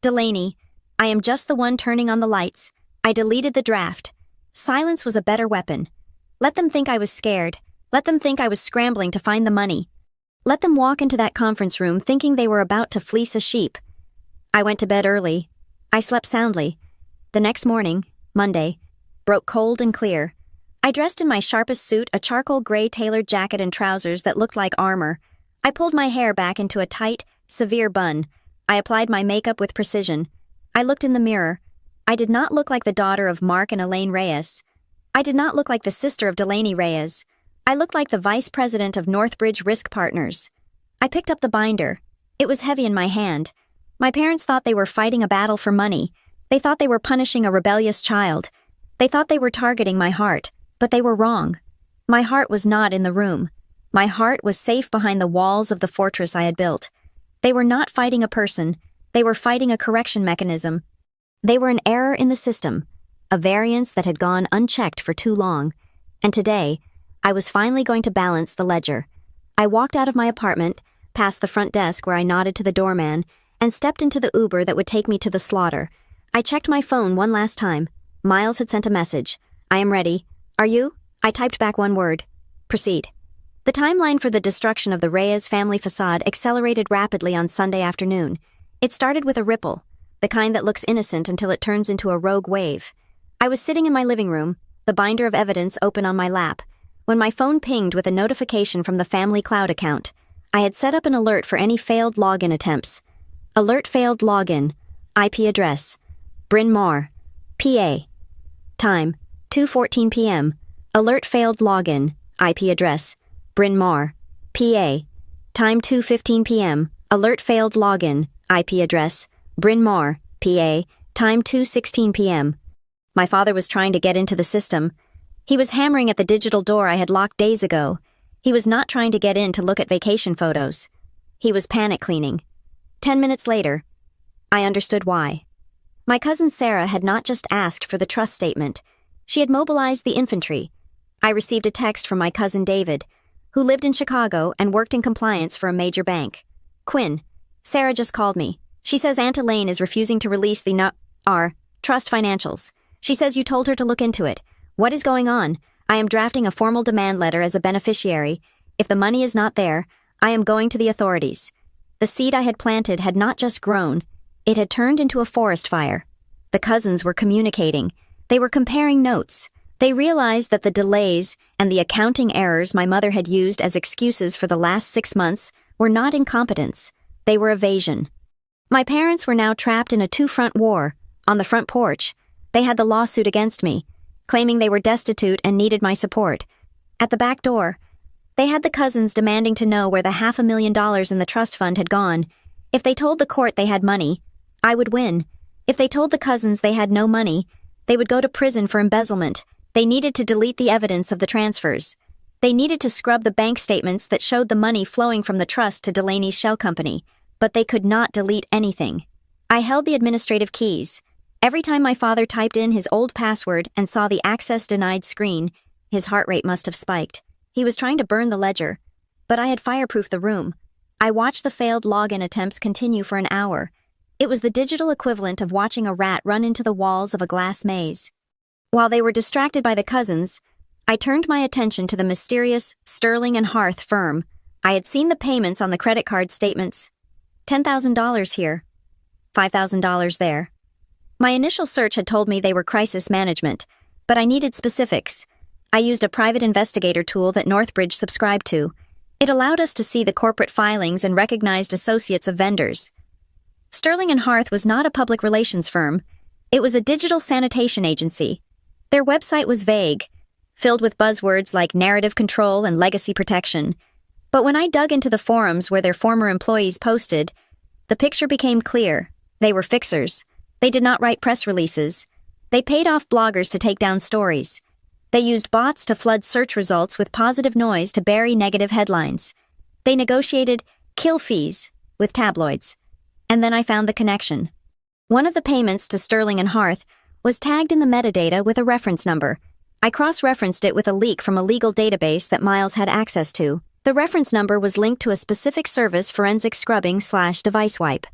Delaney, I am just the one turning on the lights. I deleted the draft. Silence was a better weapon. Let them think I was scared. Let them think I was scrambling to find the money. Let them walk into that conference room thinking they were about to fleece a sheep. I went to bed early. I slept soundly. The next morning, Monday, broke cold and clear. I dressed in my sharpest suit, a charcoal gray tailored jacket and trousers that looked like armor. I pulled my hair back into a tight, severe bun. I applied my makeup with precision. I looked in the mirror. I did not look like the daughter of Mark and Elaine Reyes. I did not look like the sister of Delaney Reyes. I looked like the vice president of Northbridge Risk Partners. I picked up the binder. It was heavy in my hand. My parents thought they were fighting a battle for money. They thought they were punishing a rebellious child. They thought they were targeting my heart, but they were wrong. My heart was not in the room. My heart was safe behind the walls of the fortress I had built. They were not fighting a person. They were fighting a correction mechanism. They were an error in the system, a variance that had gone unchecked for too long. And today, I was finally going to balance the ledger. I walked out of my apartment, past the front desk where I nodded to the doorman, and stepped into the Uber that would take me to the slaughter. I checked my phone one last time. Miles had sent a message. I am ready. Are you? I typed back one word. Proceed. The timeline for the destruction of the Reyes family facade accelerated rapidly on Sunday afternoon. It started with a ripple, the kind that looks innocent until it turns into a rogue wave. I was sitting in my living room, the binder of evidence open on my lap, when my phone pinged with a notification from the family cloud account. I had set up an alert for any failed login attempts. Alert failed login. IP address. Bryn Mawr, PA. Time, 2:14 p.m. Alert failed login. IP address. Bryn Mawr, PA. Time, 2:15 p.m. Alert failed login. IP address. Bryn Mawr, PA. Time, 2:16 p.m. My father was trying to get into the system. He was hammering at the digital door I had locked days ago. He was not trying to get in to look at vacation photos. He was panic cleaning. 10 minutes later, I understood why. My cousin Sarah had not just asked for the trust statement. She had mobilized the infantry. I received a text from my cousin David, who lived in Chicago and worked in compliance for a major bank. Quinn, Sarah just called me. She says Aunt Elaine is refusing to release the trust financials. She says you told her to look into it. What is going on? I am drafting a formal demand letter as a beneficiary. If the money is not there, I am going to the authorities. The seed I had planted had not just grown, it had turned into a forest fire. The cousins were communicating. They were comparing notes. They realized that the delays and the accounting errors my mother had used as excuses for the last 6 months were not incompetence. They were evasion. My parents were now trapped in a two-front war. On the front porch, they had the lawsuit against me, claiming they were destitute and needed my support. At the back door, they had the cousins demanding to know where the $500,000 in the trust fund had gone. If they told the court they had money, I would win. If they told the cousins they had no money, they would go to prison for embezzlement. They needed to delete the evidence of the transfers. They needed to scrub the bank statements that showed the money flowing from the trust to Delaney's shell company, but they could not delete anything. I held the administrative keys. Every time my father typed in his old password and saw the access denied screen, his heart rate must have spiked. He was trying to burn the ledger, but I had fireproofed the room. I watched the failed login attempts continue for an hour. It was the digital equivalent of watching a rat run into the walls of a glass maze. While they were distracted by the cousins, I turned my attention to the mysterious Sterling and Hearth firm. I had seen the payments on the credit card statements. $10,000 here, $5,000 there. My initial search had told me they were crisis management, but I needed specifics. I used a private investigator tool that Northbridge subscribed to. It allowed us to see the corporate filings and recognized associates of vendors. Sterling and Hearth was not a public relations firm. It was a digital sanitation agency. Their website was vague, filled with buzzwords like narrative control and legacy protection. But when I dug into the forums where their former employees posted, the picture became clear. They were fixers. They did not write press releases. They paid off bloggers to take down stories. They used bots to flood search results with positive noise to bury negative headlines. They negotiated kill fees with tabloids. And then I found the connection. One of the payments to Sterling and Hearth was tagged in the metadata with a reference number. I cross-referenced it with a leak from a legal database that Miles had access to. The reference number was linked to a specific service, forensic scrubbing/device wipe.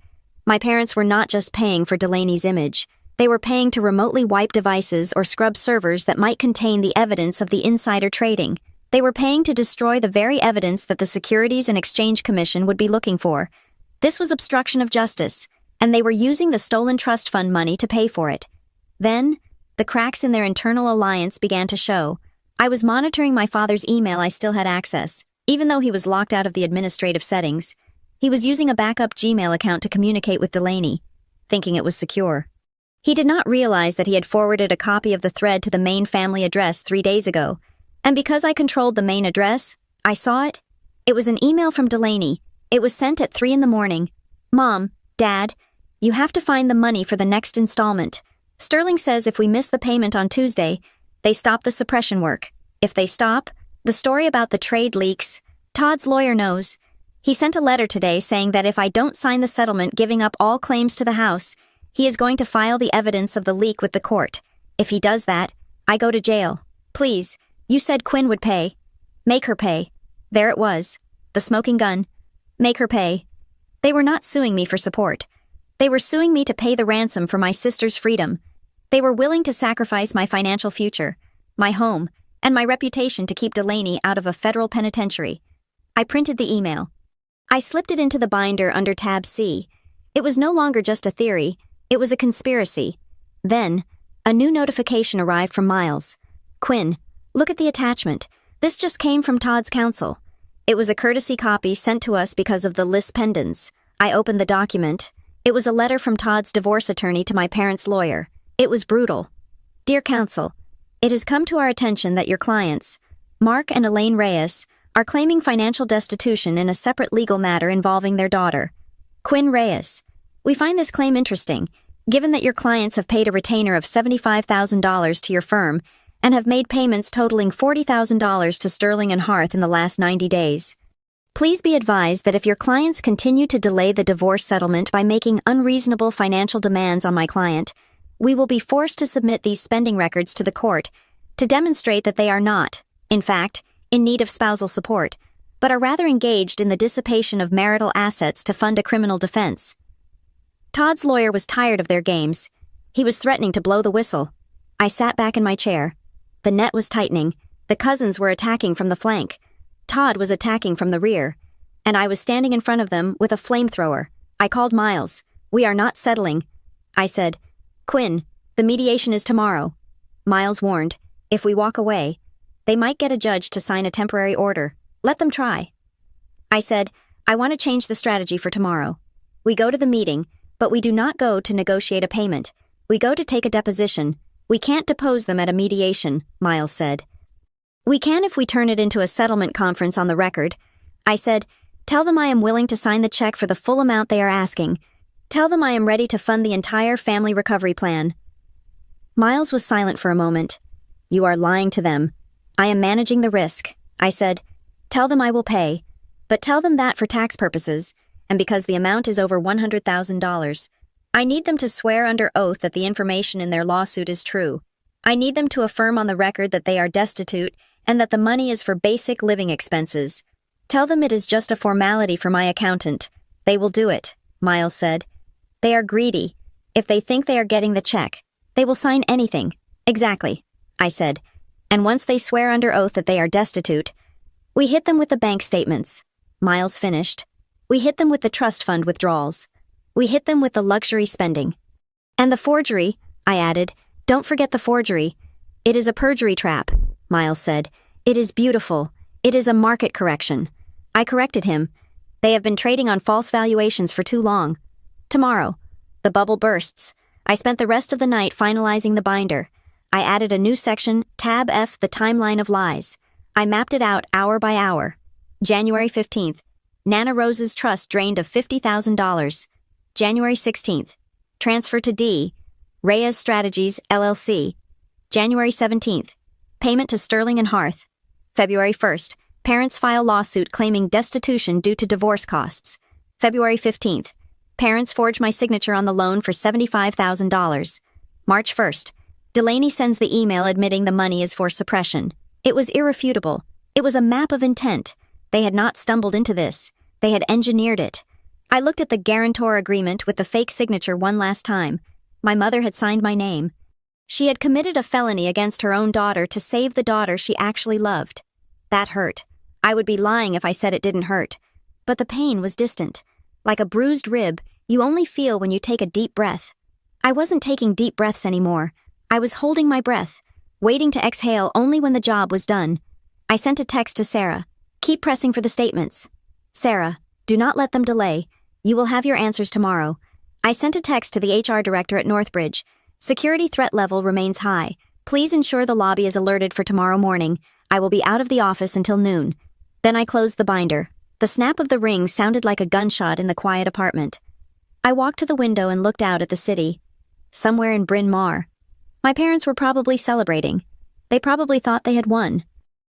My parents were not just paying for Delaney's image. They were paying to remotely wipe devices or scrub servers that might contain the evidence of the insider trading. They were paying to destroy the very evidence that the Securities and Exchange Commission would be looking for. This was obstruction of justice, and they were using the stolen trust fund money to pay for it. Then, the cracks in their internal alliance began to show. I was monitoring my father's email. I still had access, even though he was locked out of the administrative settings. He was using a backup Gmail account to communicate with Delaney, thinking it was secure. He did not realize that he had forwarded a copy of the thread to the main family address 3 days ago, and because I controlled the main address, I saw it. It was an email from Delaney. It was sent at 3 a.m. Mom, Dad, you have to find the money for the next installment. Sterling says if we miss the payment on Tuesday, they stop the suppression work. If they stop, the story about the trade leaks. Todd's lawyer knows. He sent a letter today saying that if I don't sign the settlement giving up all claims to the house, he is going to file the evidence of the leak with the court. If he does that, I go to jail. Please, you said Quinn would pay. Make her pay. There it was. The smoking gun. Make her pay. They were not suing me for support. They were suing me to pay the ransom for my sister's freedom. They were willing to sacrifice my financial future, my home, and my reputation to keep Delaney out of a federal penitentiary. I printed the email. I slipped it into the binder under tab C. It was no longer just a theory, it was a conspiracy. Then, a new notification arrived from Miles. Quinn, look at the attachment. This just came from Todd's counsel. It was a courtesy copy sent to us because of the lis pendens. I opened the document. It was a letter from Todd's divorce attorney to my parents' lawyer. It was brutal. Dear counsel, it has come to our attention that your clients, Mark and Elaine Reyes, are claiming financial destitution in a separate legal matter involving their daughter, Quinn Reyes. We find this claim interesting, given that your clients have paid a retainer of $75,000 to your firm and have made payments totaling $40,000 to Sterling and Hearth in the last 90 days. Please be advised that if your clients continue to delay the divorce settlement by making unreasonable financial demands on my client, we will be forced to submit these spending records to the court to demonstrate that they are not, in fact, in need of spousal support, but are rather engaged in the dissipation of marital assets to fund a criminal defense. Todd's lawyer was tired of their games. He was threatening to blow the whistle. I sat back in my chair. The net was tightening. The cousins were attacking from the flank. Todd was attacking from the rear. And I was standing in front of them with a flamethrower. I called Miles. We are not settling. I said, Quinn, the mediation is tomorrow. Miles warned, if we walk away, they might get a judge to sign a temporary order. Let them try. I said, I want to change the strategy for tomorrow. We go to the meeting, but we do not go to negotiate a payment. We go to take a deposition. We can't depose them at a mediation, Miles said. We can if we turn it into a settlement conference on the record. I said, tell them I am willing to sign the check for the full amount they are asking. Tell them I am ready to fund the entire family recovery plan. Miles was silent for a moment. You are lying to them. I am managing the risk. I said, tell them I will pay, but tell them that for tax purposes, and because the amount is over $100,000. I need them to swear under oath that the information in their lawsuit is true. I need them to affirm on the record that they are destitute and that the money is for basic living expenses. Tell them it is just a formality for my accountant. They will do it, Miles said. They are greedy. If they think they are getting the check, they will sign anything. Exactly, I said. And once they swear under oath that they are destitute, we hit them with the bank statements. Miles finished. We hit them with the trust fund withdrawals. We hit them with the luxury spending. And the forgery, I added. Don't forget the forgery. It is a perjury trap, Miles said. It is beautiful. It is a market correction. I corrected him. They have been trading on false valuations for too long. Tomorrow, the bubble bursts. I spent the rest of the night finalizing the binder. I added a new section, tab F, the timeline of lies. I mapped it out hour by hour. January 15th, Nana Rose's trust drained of $50,000. January 16th, transfer to D, Reyes Strategies, LLC. January 17th, payment to Sterling and Hearth. February 1st, parents file lawsuit claiming destitution due to divorce costs. February 15th, parents forge my signature on the loan for $75,000. March 1st, Delaney sends the email admitting the money is for suppression. It was irrefutable. It was a map of intent. They had not stumbled into this. They had engineered it. I looked at the guarantor agreement with the fake signature one last time. My mother had signed my name. She had committed a felony against her own daughter to save the daughter she actually loved. That hurt. I would be lying if I said it didn't hurt. But the pain was distant. Like a bruised rib, you only feel when you take a deep breath. I wasn't taking deep breaths anymore. I was holding my breath, waiting to exhale only when the job was done. I sent a text to Sarah. Keep pressing for the statements. Sarah, do not let them delay. You will have your answers tomorrow. I sent a text to the HR director at Northbridge. Security threat level remains high. Please ensure the lobby is alerted for tomorrow morning. I will be out of the office until noon. Then I closed the binder. The snap of the ring sounded like a gunshot in the quiet apartment. I walked to the window and looked out at the city. Somewhere in Bryn Mawr. My parents were probably celebrating. They probably thought they had won.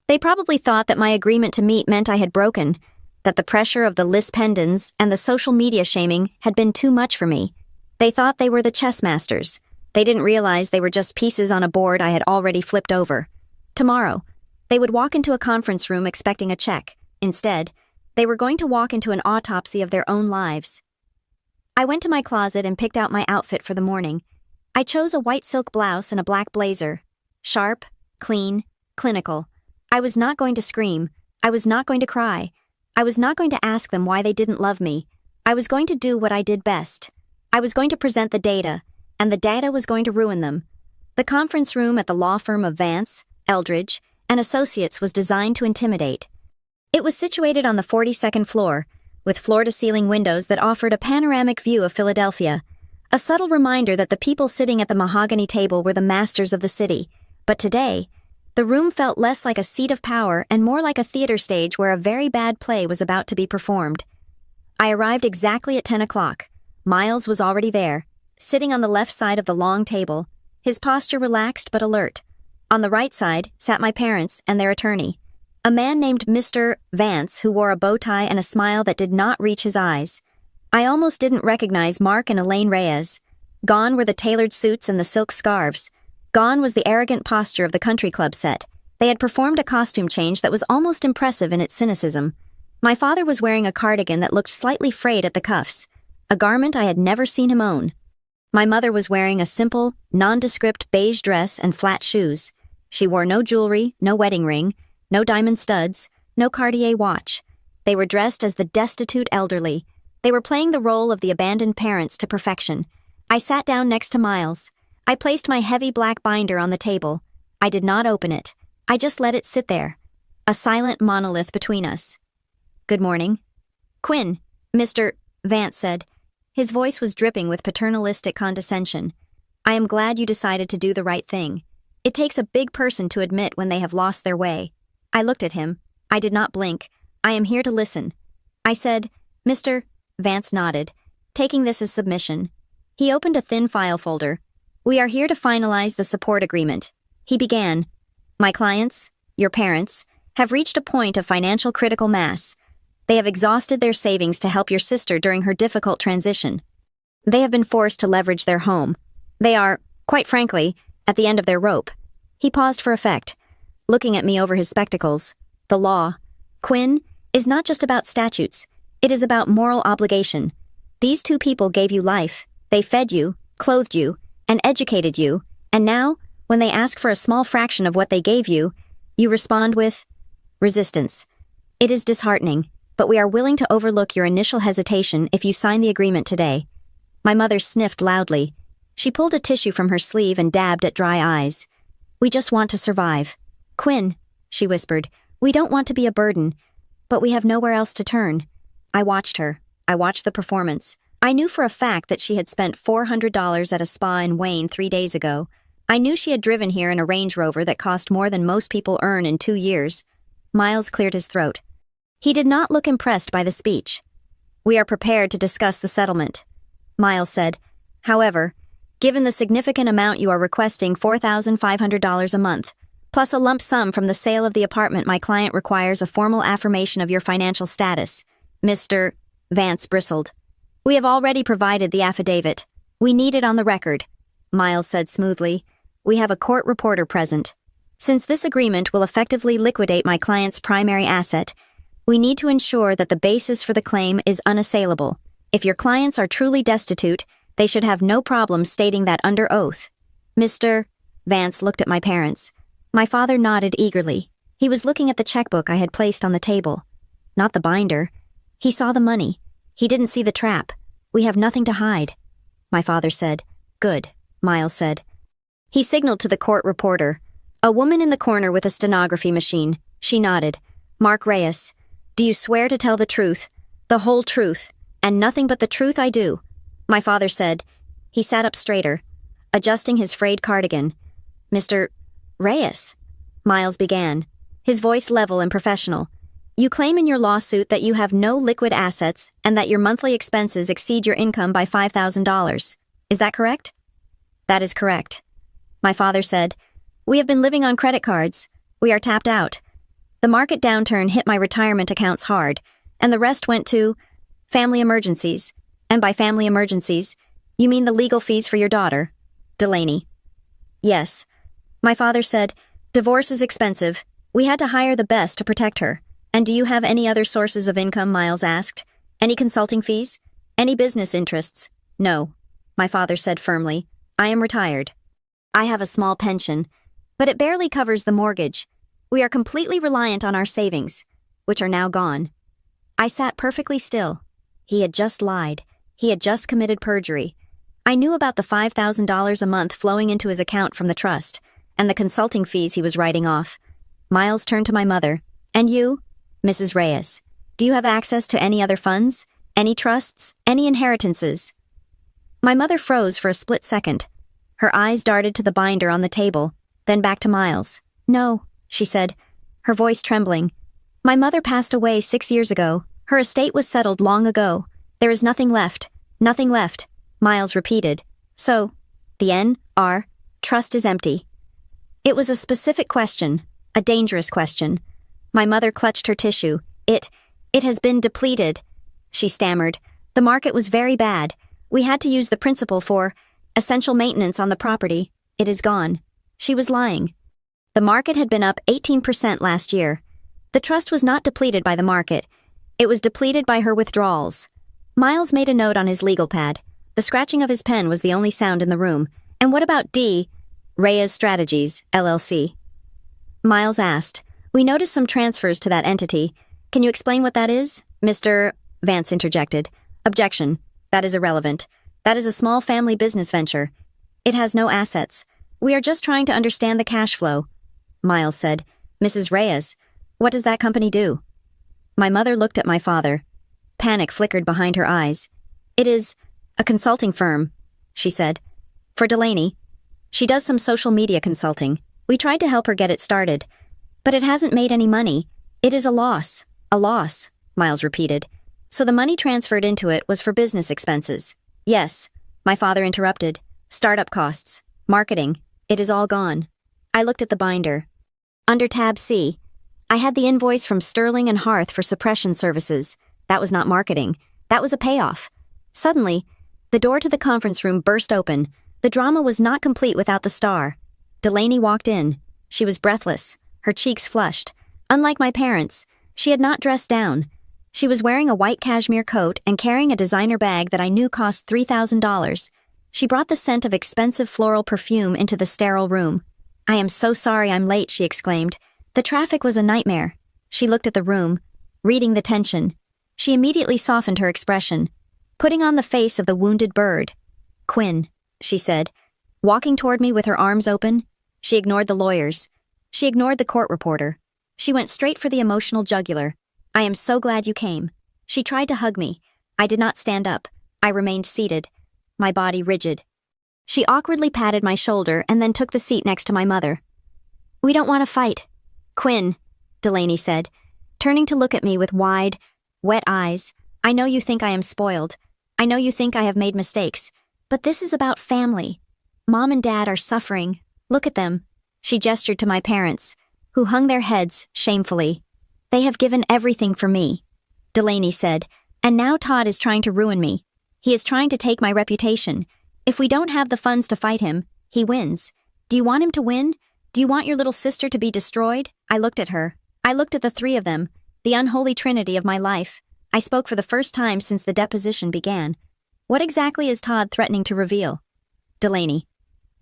They probably thought that my agreement to meet meant I had broken, that the pressure of the Liz Pendens and the social media shaming had been too much for me. They thought they were the chess masters. They didn't realize they were just pieces on a board I had already flipped over. Tomorrow, they would walk into a conference room expecting a check. Instead, they were going to walk into an autopsy of their own lives. I went to my closet and picked out my outfit for the morning. I chose a white silk blouse and a black blazer. Sharp, clean, clinical. I was not going to scream. I was not going to cry. I was not going to ask them why they didn't love me. I was going to do what I did best. I was going to present the data, and the data was going to ruin them. The conference room at the law firm of Vance, Eldridge, and Associates was designed to intimidate. It was situated on the 42nd floor, with floor-to-ceiling windows that offered a panoramic view of Philadelphia, a subtle reminder that the people sitting at the mahogany table were the masters of the city. But today, the room felt less like a seat of power and more like a theater stage where a very bad play was about to be performed. I arrived exactly at 10 o'clock. Miles was already there, sitting on the left side of the long table, his posture relaxed but alert. On the right side sat my parents and their attorney, a man named Mr. Vance who wore a bow tie and a smile that did not reach his eyes. I almost didn't recognize Mark and Elaine Reyes. Gone were the tailored suits and the silk scarves. Gone was the arrogant posture of the country club set. They had performed a costume change that was almost impressive in its cynicism. My father was wearing a cardigan that looked slightly frayed at the cuffs, a garment I had never seen him own. My mother was wearing a simple, nondescript beige dress and flat shoes. She wore no jewelry, no wedding ring, no diamond studs, no Cartier watch. They were dressed as the destitute elderly. They were playing the role of the abandoned parents to perfection. I sat down next to Miles. I placed my heavy black binder on the table. I did not open it. I just let it sit there, a silent monolith between us. Good morning. Quinn, Mr. Vance said. His voice was dripping with paternalistic condescension. I am glad you decided to do the right thing. It takes a big person to admit when they have lost their way. I looked at him. I did not blink. I am here to listen. I said, Mr. Vance nodded, taking this as submission. He opened a thin file folder. We are here to finalize the support agreement. He began. My clients, your parents, have reached a point of financial critical mass. They have exhausted their savings to help your sister during her difficult transition. They have been forced to leverage their home. They are, quite frankly, at the end of their rope. He paused for effect, looking at me over his spectacles. The law, Quinn, is not just about statutes. It is about moral obligation. These two people gave you life. They fed you, clothed you, and educated you, and now, when they ask for a small fraction of what they gave you, you respond with resistance. It is disheartening, but we are willing to overlook your initial hesitation if you sign the agreement today. My mother sniffed loudly. She pulled a tissue from her sleeve and dabbed at dry eyes. We just want to survive. Quinn, she whispered, we don't want to be a burden, but we have nowhere else to turn. I watched her. I watched the performance. I knew for a fact that she had spent $400 at a spa in Wayne 3 days ago. I knew she had driven here in a Range Rover that cost more than most people earn in 2 years. Miles cleared his throat. He did not look impressed by the speech. We are prepared to discuss the settlement, Miles said. However, given the significant amount you are requesting, $4,500 a month, plus a lump sum from the sale of the apartment, my client requires a formal affirmation of your financial status. Mr. Vance bristled. We have already provided the affidavit. We need it on the record, Miles said smoothly. we have a court reporter present. Since this agreement will effectively liquidate my client's primary asset, we need to ensure that the basis for the claim is unassailable. If your clients are truly destitute, they should have no problem stating that under oath. Mr. Vance looked at my parents. My father nodded eagerly. He was looking at the checkbook I had placed on the table. Not the binder. He saw the money. He didn't see the trap. We have nothing to hide. My father said. Good, Miles said. He signaled to the court reporter. A woman in the corner with a stenography machine. She nodded. Mark Reyes. Do you swear to tell the truth, the whole truth, and nothing but the truth? I do, my father said. He sat up straighter, adjusting his frayed cardigan. Mr. Reyes, Miles began, his voice level and professional. You claim in your lawsuit that you have no liquid assets and that your monthly expenses exceed your income by $5,000. Is that correct? That is correct, my father said. We have been living on credit cards. We are tapped out. The market downturn hit my retirement accounts hard, and the rest went to family emergencies. And by family emergencies, you mean the legal fees for your daughter, Delaney. Yes, my father said. Divorce is expensive. We had to hire the best to protect her. And do you have any other sources of income? Miles asked. Any consulting fees? Any business interests? No, my father said firmly. I am retired. I have a small pension, but it barely covers the mortgage. We are completely reliant on our savings, which are now gone. I sat perfectly still. He had just lied. He had just committed perjury. I knew about the $5,000 a month flowing into his account from the trust, and the consulting fees he was writing off. Miles turned to my mother. And you, Mrs. Reyes, do you have access to any other funds? Any trusts? Any inheritances? My mother froze for a split second. Her eyes darted to the binder on the table, then back to Miles. No, she said, her voice trembling. My mother passed away 6 years ago. Her estate was settled long ago. There is nothing left. Nothing left, Miles repeated. So, the N.R. trust is empty. It was a specific question, a dangerous question. My mother clutched her tissue. It has been depleted, she stammered. The market was very bad. We had to use the principal for essential maintenance on the property. It is gone. She was lying. The market had been up 18% last year. The trust was not depleted by the market. It was depleted by her withdrawals. Miles made a note on his legal pad. The scratching of his pen was the only sound in the room. And what about D. Reyes Strategies, LLC? Miles asked. We noticed some transfers to that entity. Can you explain what that is? Mr. Vance interjected. Objection. That is irrelevant. That is a small family business venture. It has no assets. We are just trying to understand the cash flow. Miles said. Mrs. Reyes, what does that company do? My mother looked at my father. Panic flickered behind her eyes. It is a consulting firm, she said. For Delaney. She does some social media consulting. We tried to help her get it started. But it hasn't made any money. It is a loss. A loss, Miles repeated. So the money transferred into it was for business expenses. Yes, my father interrupted. Startup costs. Marketing. It is all gone. I looked at the binder. Under tab C, I had the invoice from Sterling and Hearth for suppression services. That was not marketing. That was a payoff. Suddenly, the door to the conference room burst open. The drama was not complete without the star. Delaney walked in. She was breathless, her cheeks flushed. Unlike my parents, she had not dressed down. She was wearing a white cashmere coat and carrying a designer bag that I knew cost $3,000. She brought the scent of expensive floral perfume into the sterile room. I am so sorry I'm late, she exclaimed. The traffic was a nightmare. She looked at the room, reading the tension. She immediately softened her expression, putting on the face of the wounded bird. Quinn, she said, walking toward me with her arms open. She ignored the lawyers. She ignored the court reporter. She went straight for the emotional jugular. I am so glad you came. She tried to hug me. I did not stand up. I remained seated, my body rigid. She awkwardly patted my shoulder and then took the seat next to my mother. We don't want to fight. Quinn, Delaney said, turning to look at me with wide, wet eyes. I know you think I am spoiled. I know you think I have made mistakes. But this is about family. Mom and Dad are suffering. Look at them. She gestured to my parents, who hung their heads shamefully. They have given everything for me, Delaney said, and now Todd is trying to ruin me. He is trying to take my reputation. If we don't have the funds to fight him, he wins. Do you want him to win? Do you want your little sister to be destroyed? I looked at her. I looked at the three of them, the unholy trinity of my life. I spoke for the first time since the deposition began. What exactly is Todd threatening to reveal? Delaney.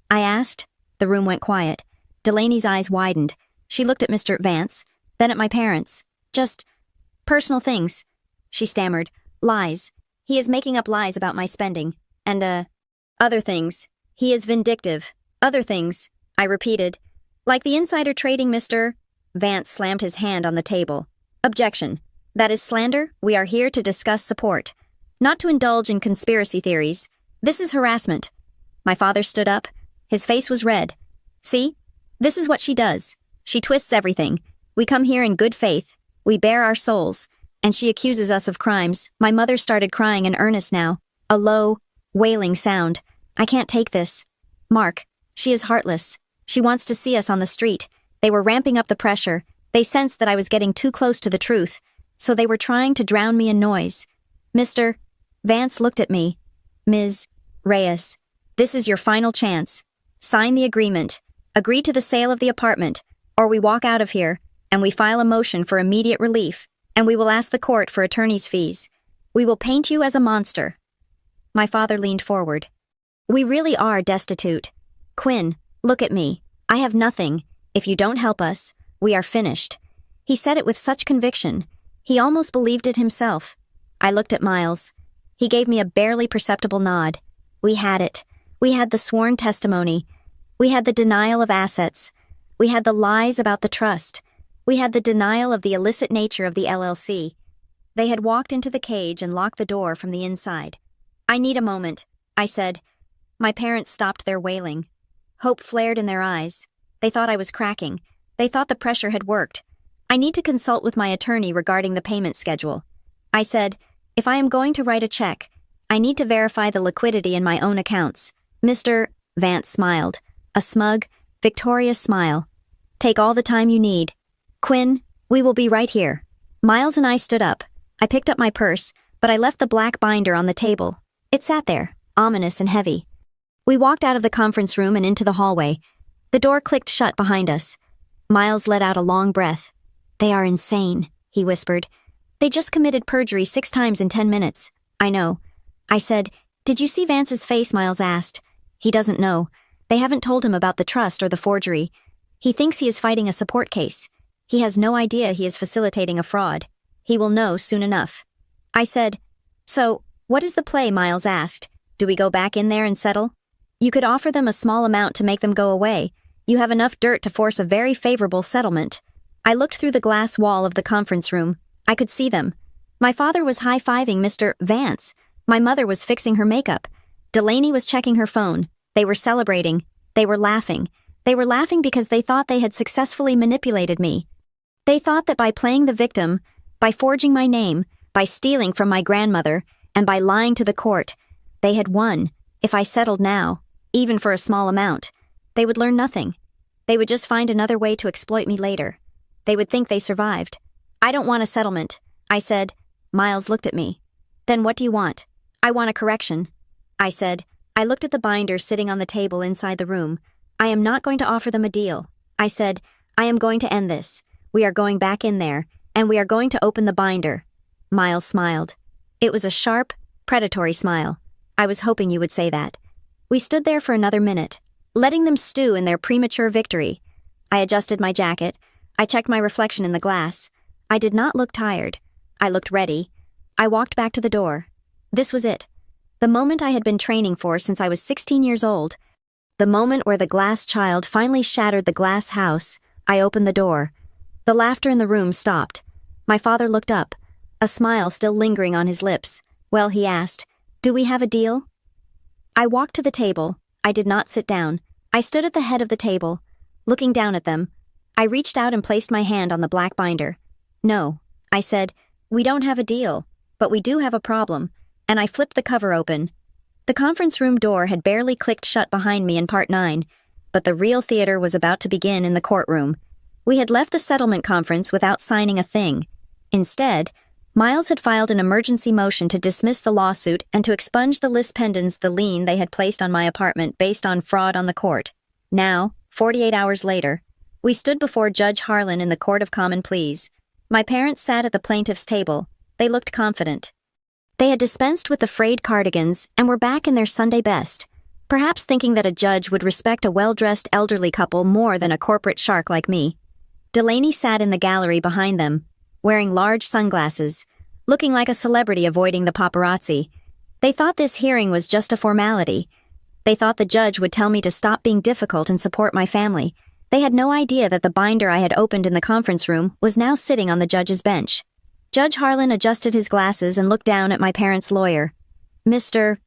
I asked. The room went quiet. Delaney's eyes widened. She looked at Mr. Vance, then at my parents. Just personal things. She stammered. Lies. He is making up lies about my spending. And, other things. He is vindictive. Other things. I repeated. Like the insider trading, Mr. Vance slammed his hand on the table. Objection. That is slander. We are here to discuss support. Not to indulge in conspiracy theories. This is harassment. My father stood up. His face was red. See? This is what she does. She twists everything. We come here in good faith. We bare our souls. And she accuses us of crimes. My mother started crying in earnest now. A low, wailing sound. I can't take this. Mark, she is heartless. She wants to see us on the street. They were ramping up the pressure. They sensed that I was getting too close to the truth. So they were trying to drown me in noise. Mr. Vance looked at me. Ms. Reyes, this is your final chance. Sign the agreement. Agree to the sale of the apartment, or we walk out of here, and we file a motion for immediate relief, and we will ask the court for attorney's fees. We will paint you as a monster. My father leaned forward. We really are destitute. Quinn, look at me. I have nothing. If you don't help us, we are finished. He said it with such conviction. He almost believed it himself. I looked at Miles. He gave me a barely perceptible nod. We had it. We had the sworn testimony. We had the denial of assets. We had the lies about the trust. We had the denial of the illicit nature of the LLC. They had walked into the cage and locked the door from the inside. I need a moment, I said. My parents stopped their wailing. Hope flared in their eyes. They thought I was cracking. They thought the pressure had worked. I need to consult with my attorney regarding the payment schedule. I said, if I am going to write a check, I need to verify the liquidity in my own accounts. Mr. Vance smiled. A smug, victorious smile. Take all the time you need. Quinn, we will be right here. Miles and I stood up. I picked up my purse, but I left the black binder on the table. It sat there, ominous and heavy. We walked out of the conference room and into the hallway. The door clicked shut behind us. Miles let out a long breath. They are insane, he whispered. They just committed perjury 6 times in 10 minutes. I know. I said, did you see Vance's face? Miles asked. He doesn't know. They haven't told him about the trust or the forgery. He thinks he is fighting a support case. He has no idea he is facilitating a fraud. He will know soon enough. I said, so, what is the play? Miles asked. Do we go back in there and settle? You could offer them a small amount to make them go away. You have enough dirt to force a very favorable settlement. I looked through the glass wall of the conference room. I could see them. My father was high-fiving Mr. Vance. My mother was fixing her makeup. Delaney was checking her phone. They were celebrating. They were laughing. They were laughing because they thought they had successfully manipulated me. They thought that by playing the victim, by forging my name, by stealing from my grandmother, and by lying to the court, they had won. If I settled now, even for a small amount, they would learn nothing. They would just find another way to exploit me later. They would think they survived. I don't want a settlement, I said. Miles looked at me. Then what do you want? I want a correction, I said. I looked at the binder sitting on the table inside the room. I am not going to offer them a deal. I said, I am going to end this. We are going back in there, and we are going to open the binder. Miles smiled. It was a sharp, predatory smile. I was hoping you would say that. We stood there for another minute, letting them stew in their premature victory. I adjusted my jacket. I checked my reflection in the glass. I did not look tired. I looked ready. I walked back to the door. This was it. The moment I had been training for since I was 16 years old. The moment where the glass child finally shattered the glass house. I opened the door. The laughter in the room stopped. My father looked up, a smile still lingering on his lips. Well, he asked, do we have a deal? I walked to the table. I did not sit down. I stood at the head of the table, looking down at them. I reached out and placed my hand on the black binder. No, I said, we don't have a deal, but we do have a problem, and I flipped the cover open. The conference room door had barely clicked shut behind me in Part 9, but the real theater was about to begin in the courtroom. We had left the settlement conference without signing a thing. Instead, Miles had filed an emergency motion to dismiss the lawsuit and to expunge the lis pendens the lien they had placed on my apartment based on fraud on the court. Now, 48 hours later, we stood before Judge Harlan in the Court of Common Pleas. My parents sat at the plaintiff's table. They looked confident. They had dispensed with the frayed cardigans and were back in their Sunday best, perhaps thinking that a judge would respect a well-dressed elderly couple more than a corporate shark like me. Delaney sat in the gallery behind them, wearing large sunglasses, looking like a celebrity avoiding the paparazzi. They thought this hearing was just a formality. They thought the judge would tell me to stop being difficult and support my family. They had no idea that the binder I had opened in the conference room was now sitting on the judge's bench. Judge Harlan adjusted his glasses and looked down at my parents' lawyer. Mr.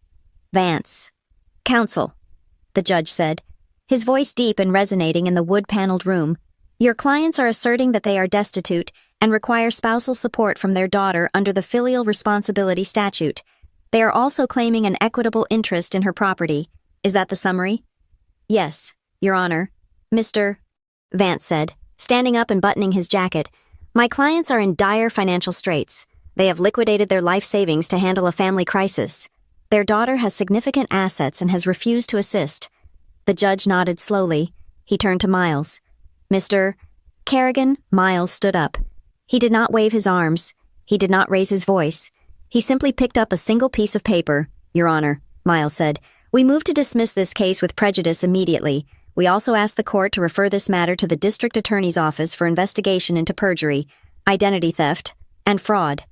Vance. Counsel, the judge said, his voice deep and resonating in the wood-paneled room. Your clients are asserting that they are destitute and require spousal support from their daughter under the Filial Responsibility Statute. They are also claiming an equitable interest in her property. Is that the summary? Yes, Your Honor. Mr. Vance said, standing up and buttoning his jacket. My clients are in dire financial straits. They have liquidated their life savings to handle a family crisis. Their daughter has significant assets and has refused to assist. The judge nodded slowly. He turned to Miles. Mr. Kerrigan. Miles stood up. He did not wave his arms. He did not raise his voice. He simply picked up a single piece of paper. Your Honor, Miles said, we move to dismiss this case with prejudice immediately. We also ask the court to refer this matter to the District Attorney's Office for investigation into perjury, identity theft, and fraud.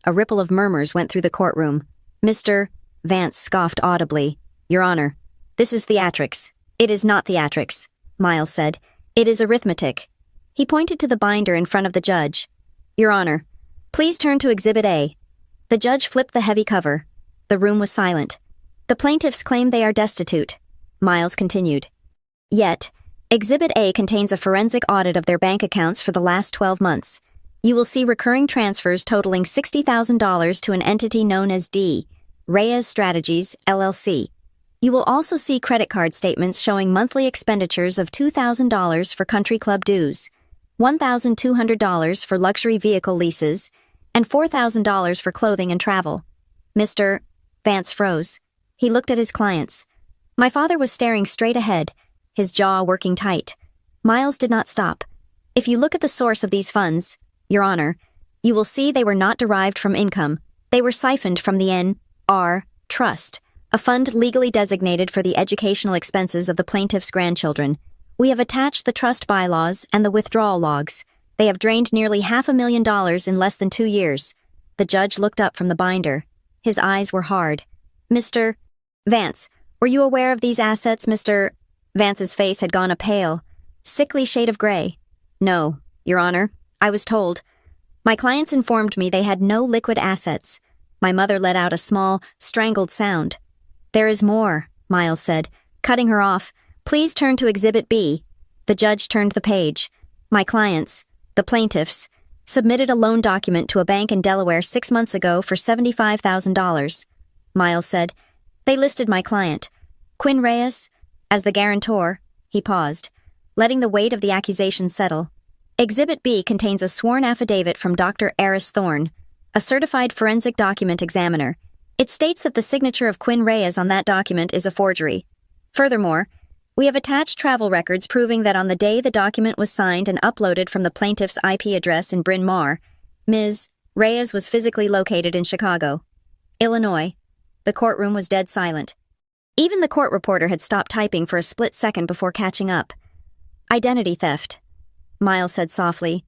A ripple of murmurs went through the courtroom. Mr. Vance scoffed audibly. Your Honor, this is theatrics. It is not theatrics, Miles said. It is arithmetic. He pointed to the binder in front of the judge. Your Honor, please turn to Exhibit A. The judge flipped the heavy cover. The room was silent. The plaintiffs claim they are destitute. Miles continued. Yet, Exhibit A contains a forensic audit of their bank accounts for the last 12 months. You will see recurring transfers totaling $60,000 to an entity known as D. Reyes Strategies, LLC. You will also see credit card statements showing monthly expenditures of $2,000 for country club dues, $1,200 for luxury vehicle leases, and $4,000 for clothing and travel. Mr. Vance froze. He looked at his clients. My father was staring straight ahead, his jaw working tight. Miles did not stop. If you look at the source of these funds, Your Honor, you will see they were not derived from income. They were siphoned from the N.R. Trust, a fund legally designated for the educational expenses of the plaintiff's grandchildren. We have attached the trust bylaws and the withdrawal logs. They have drained nearly $500,000 in less than 2 years. The judge looked up from the binder. His eyes were hard. Mr. Vance, were you aware of these assets, Mr. Vance's face had gone a pale, sickly shade of gray. No, Your Honor, I was told. My clients informed me they had no liquid assets. My mother let out a small, strangled sound. There is more, Miles said, cutting her off. Please turn to Exhibit B. The judge turned the page. My clients, the plaintiffs, submitted a loan document to a bank in Delaware 6 months ago for $75,000. Miles said, they listed my client, Quinn Reyes, as the guarantor. He paused, letting the weight of the accusation settle. Exhibit B contains a sworn affidavit from Dr. Eris Thorne, a certified forensic document examiner. It states that the signature of Quinn Reyes on that document is a forgery. Furthermore, we have attached travel records proving that on the day the document was signed and uploaded from the plaintiff's IP address in Bryn Mawr, Ms. Reyes was physically located in Chicago, Illinois. The courtroom was dead silent. Even the court reporter had stopped typing for a split second before catching up. Identity theft, Miles said softly.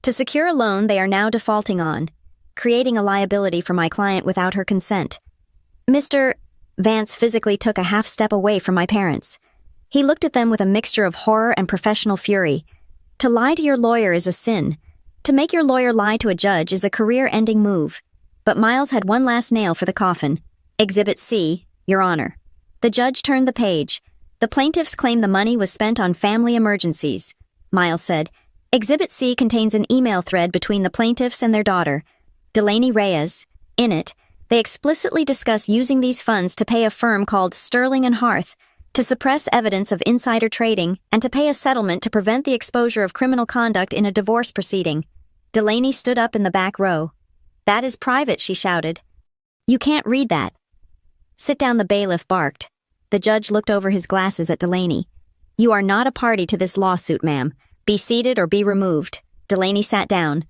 To secure a loan they are now defaulting on, creating a liability for my client without her consent. Mr. Vance physically took a half step away from my parents. He looked at them with a mixture of horror and professional fury. To lie to your lawyer is a sin. To make your lawyer lie to a judge is a career-ending move. But Miles had one last nail for the coffin. Exhibit C, Your Honor. The judge turned the page. The plaintiffs claim the money was spent on family emergencies. Miles said, Exhibit C contains an email thread between the plaintiffs and their daughter, Delaney Reyes. In it, they explicitly discuss using these funds to pay a firm called Sterling and Hearth, to suppress evidence of insider trading, and to pay a settlement to prevent the exposure of criminal conduct in a divorce proceeding. Delaney stood up in the back row. That is private, she shouted. You can't read that. Sit down, the bailiff barked. The judge looked over his glasses at Delaney. "You are not a party to this lawsuit, ma'am. Be seated or be removed." Delaney sat down.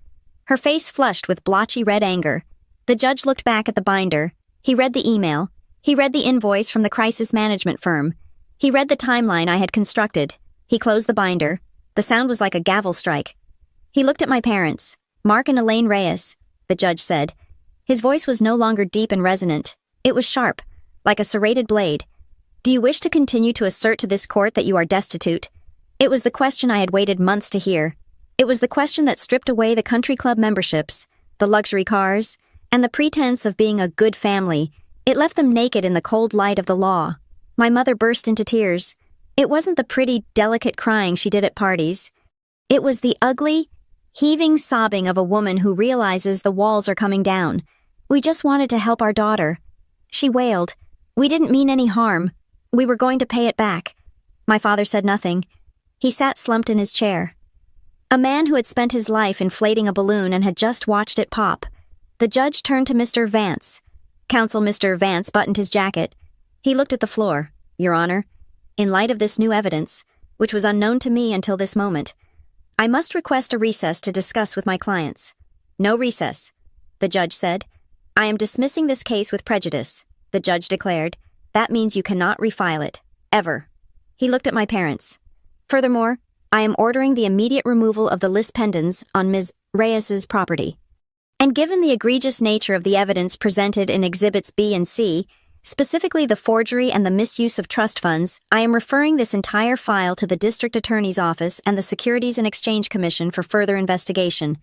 Her face flushed with blotchy red anger. The judge looked back at the binder. He read the email. He read the invoice from the crisis management firm. He read the timeline I had constructed. He closed the binder. The sound was like a gavel strike. He looked at my parents, Mark and Elaine Reyes, the judge said. His voice was no longer deep and resonant. It was sharp, like a serrated blade. "Do you wish to continue to assert to this court that you are destitute?" It was the question I had waited months to hear. It was the question that stripped away the country club memberships, the luxury cars, and the pretense of being a good family. It left them naked in the cold light of the law. My mother burst into tears. It wasn't the pretty, delicate crying she did at parties. It was the ugly, heaving sobbing of a woman who realizes the walls are coming down. "We just wanted to help our daughter," she wailed. "We didn't mean any harm. We were going to pay it back." My father said nothing. He sat slumped in his chair. A man who had spent his life inflating a balloon and had just watched it pop. The judge turned to Mr. Vance. Counsel Mr. Vance buttoned his jacket. He looked at the floor. "Your Honor, in light of this new evidence, which was unknown to me until this moment, I must request a recess to discuss with my clients." "No recess," the judge said. "I am dismissing this case with prejudice," the judge declared. "That means you cannot refile it. Ever." He looked at my parents. "Furthermore, I am ordering the immediate removal of the lis pendens on Ms. Reyes's property." And given the egregious nature of the evidence presented in Exhibits B and C, specifically the forgery and the misuse of trust funds, I am referring this entire file to the District Attorney's Office and the Securities and Exchange Commission for further investigation.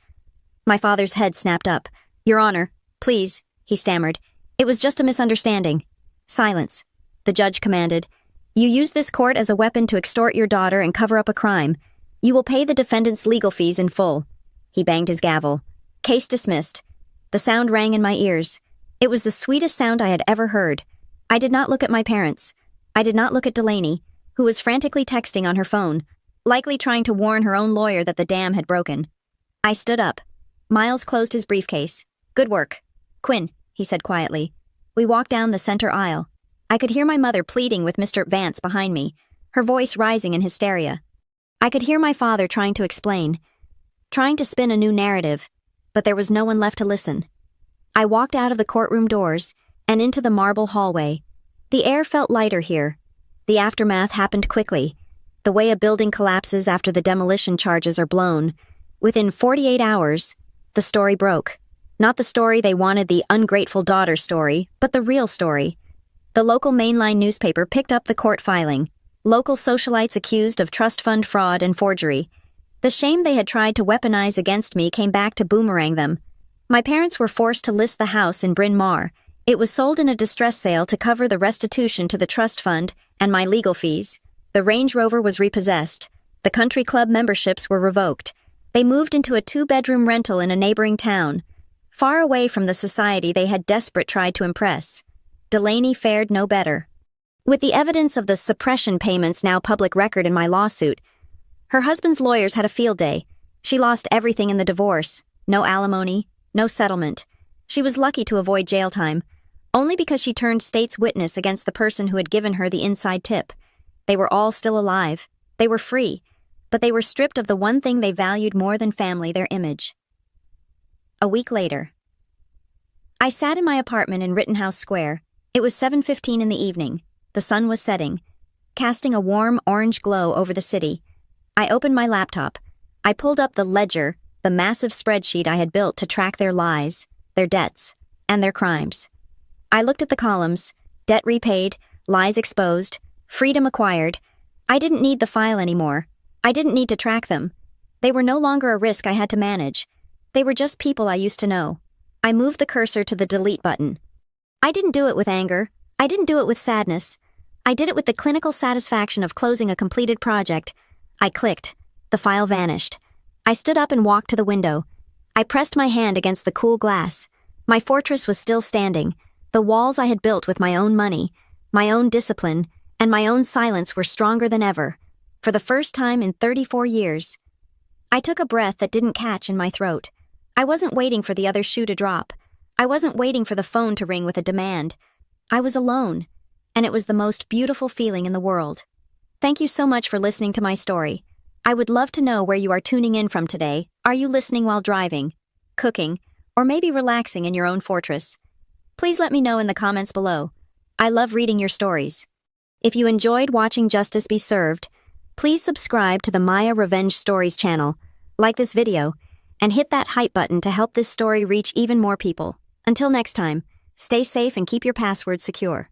My father's head snapped up. "Your Honor, please," he stammered. "It was just a misunderstanding." "Silence," the judge commanded. "You use this court as a weapon to extort your daughter and cover up a crime. You will pay the defendant's legal fees in full." He banged his gavel. "Case dismissed." The sound rang in my ears. It was the sweetest sound I had ever heard. I did not look at my parents. I did not look at Delaney, who was frantically texting on her phone, likely trying to warn her own lawyer that the dam had broken. I stood up. Miles closed his briefcase. "Good work. Quinn," he said quietly. We walked down the center aisle. I could hear my mother pleading with Mr. Vance behind me, her voice rising in hysteria. I could hear my father trying to explain, trying to spin a new narrative, but there was no one left to listen. I walked out of the courtroom doors and into the marble hallway. The air felt lighter here. The aftermath happened quickly, the way a building collapses after the demolition charges are blown. Within 48 hours, the story broke. Not the story they wanted, the ungrateful daughter story, but the real story. The local mainline newspaper picked up the court filing. Local socialites accused of trust fund fraud and forgery. The shame they had tried to weaponize against me came back to boomerang them. My parents were forced to list the house in Bryn Mawr. It was sold in a distress sale to cover the restitution to the trust fund and my legal fees. The Range Rover was repossessed. The country club memberships were revoked. They moved into a 2-bedroom rental in a neighboring town, far away from the society they had desperate tried to impress. Delaney fared no better. With the evidence of the suppression payments now public record in my lawsuit, her husband's lawyers had a field day. She lost everything in the divorce. No alimony, no settlement. She was lucky to avoid jail time, only because she turned state's witness against the person who had given her the inside tip. They were all still alive. They were free, but they were stripped of the one thing they valued more than family, their image. A week later. I sat in my apartment in Rittenhouse Square. It was 7:15 in the evening. The sun was setting, casting a warm orange glow over the city. I opened my laptop. I pulled up the ledger, the massive spreadsheet I had built to track their lies, their debts, and their crimes. I looked at the columns: debt repaid, lies exposed, freedom acquired. I didn't need the file anymore. I didn't need to track them. They were no longer a risk I had to manage. They were just people I used to know. I moved the cursor to the delete button. I didn't do it with anger. I didn't do it with sadness. I did it with the clinical satisfaction of closing a completed project. I clicked. The file vanished. I stood up and walked to the window. I pressed my hand against the cool glass. My fortress was still standing. The walls I had built with my own money, my own discipline, and my own silence were stronger than ever. For the first time in 34 years. I took a breath that didn't catch in my throat. I wasn't waiting for the other shoe to drop. I wasn't waiting for the phone to ring with a demand. I was alone, and it was the most beautiful feeling in the world. Thank you so much for listening to my story. I would love to know where you are tuning in from today. Are you listening while driving, cooking, or maybe relaxing in your own fortress? Please let me know in the comments below. I love reading your stories. If you enjoyed watching Justice Be Served, please subscribe to the Maya Revenge Stories channel, like this video, and hit that hype button to help this story reach even more people. Until next time, stay safe and keep your passwords secure.